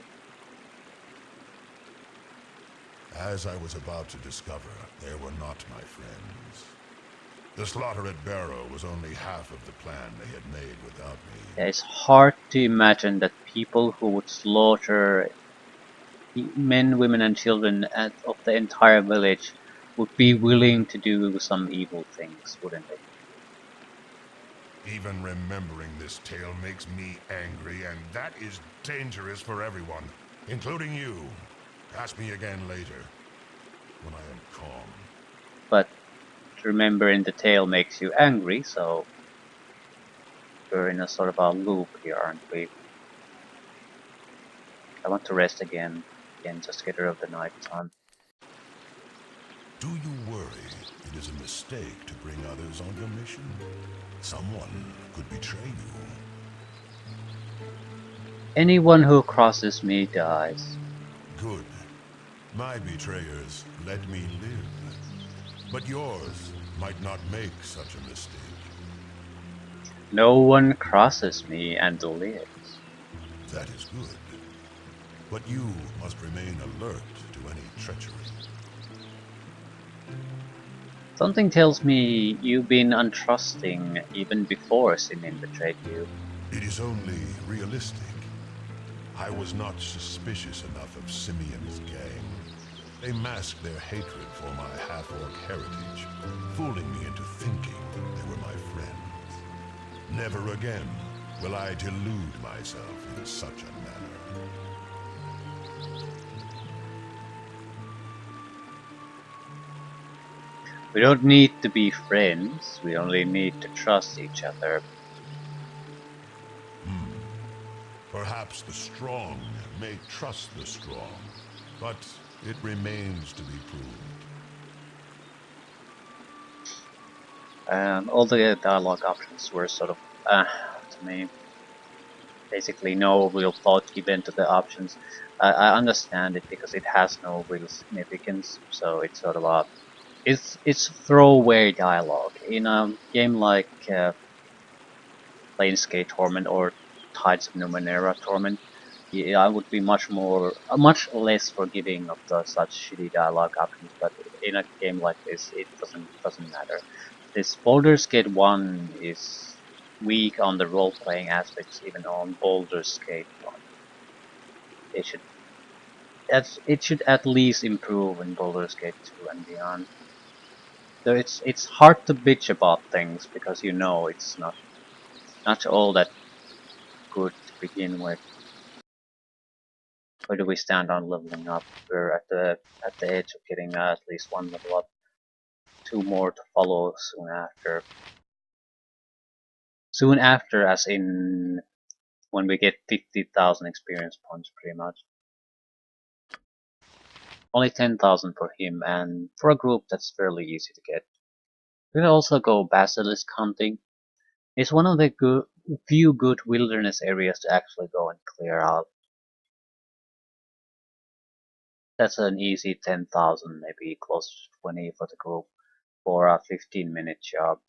As I was about to discover, they were not my friends. The slaughter at Barrow was only half of the plan they had made without me. Yeah, it's hard to imagine that people who would slaughter men, women, and children of the entire village would be willing to do some evil things, wouldn't they? Even remembering this tale makes me angry, and that is dangerous for everyone, including you. Ask me again later, when I am calm. But remembering the tale makes you angry, so we're in a sort of a loop here, aren't we? I want to rest again, just get rid of the night time. Do you worry it is a mistake to bring others on your mission? Someone could betray you. Anyone who crosses me dies. Good. My betrayers let me live. But yours might not make such a mistake. No one crosses me and lives. That is good. But you must remain alert to any treachery. Something tells me you've been untrusting even before Simeon betrayed you. It is only realistic. I was not suspicious enough of Simeon's gang. They masked their hatred for my half-orc heritage, fooling me into thinking they were my friends. Never again will I delude myself in such a manner. We don't need to be friends, we only need to trust each other. Perhaps the strong may trust the strong, but it remains to be proved. All the dialogue options were sort of, to me, basically no real thought given to the options. I understand it because it has no real significance, so it's sort of a, it's throwaway dialogue. In a game like Planescape Torment or Tides of Numenera Torment, yeah, I would be much less forgiving of the such shitty dialogue options. But in a game like this, it doesn't matter. This Baldur's Gate 1 is weak on the role-playing aspects, even on Baldur's Gate 1. It should it should at least improve in Baldur's Gate 2 and beyond. So it's hard to bitch about things because you know it's not all that good to begin with. Where do we stand on leveling up? We're at the edge of getting at least one level up. Two more to follow soon after. Soon after, as in when we get 50,000 experience points, pretty much. Only 10,000 for him, and for a group that's fairly easy to get. We can also go basilisk hunting. It's one of the few good wilderness areas to actually go and clear out. That's an easy 10,000, maybe close to 20 for the group for a 15-minute job.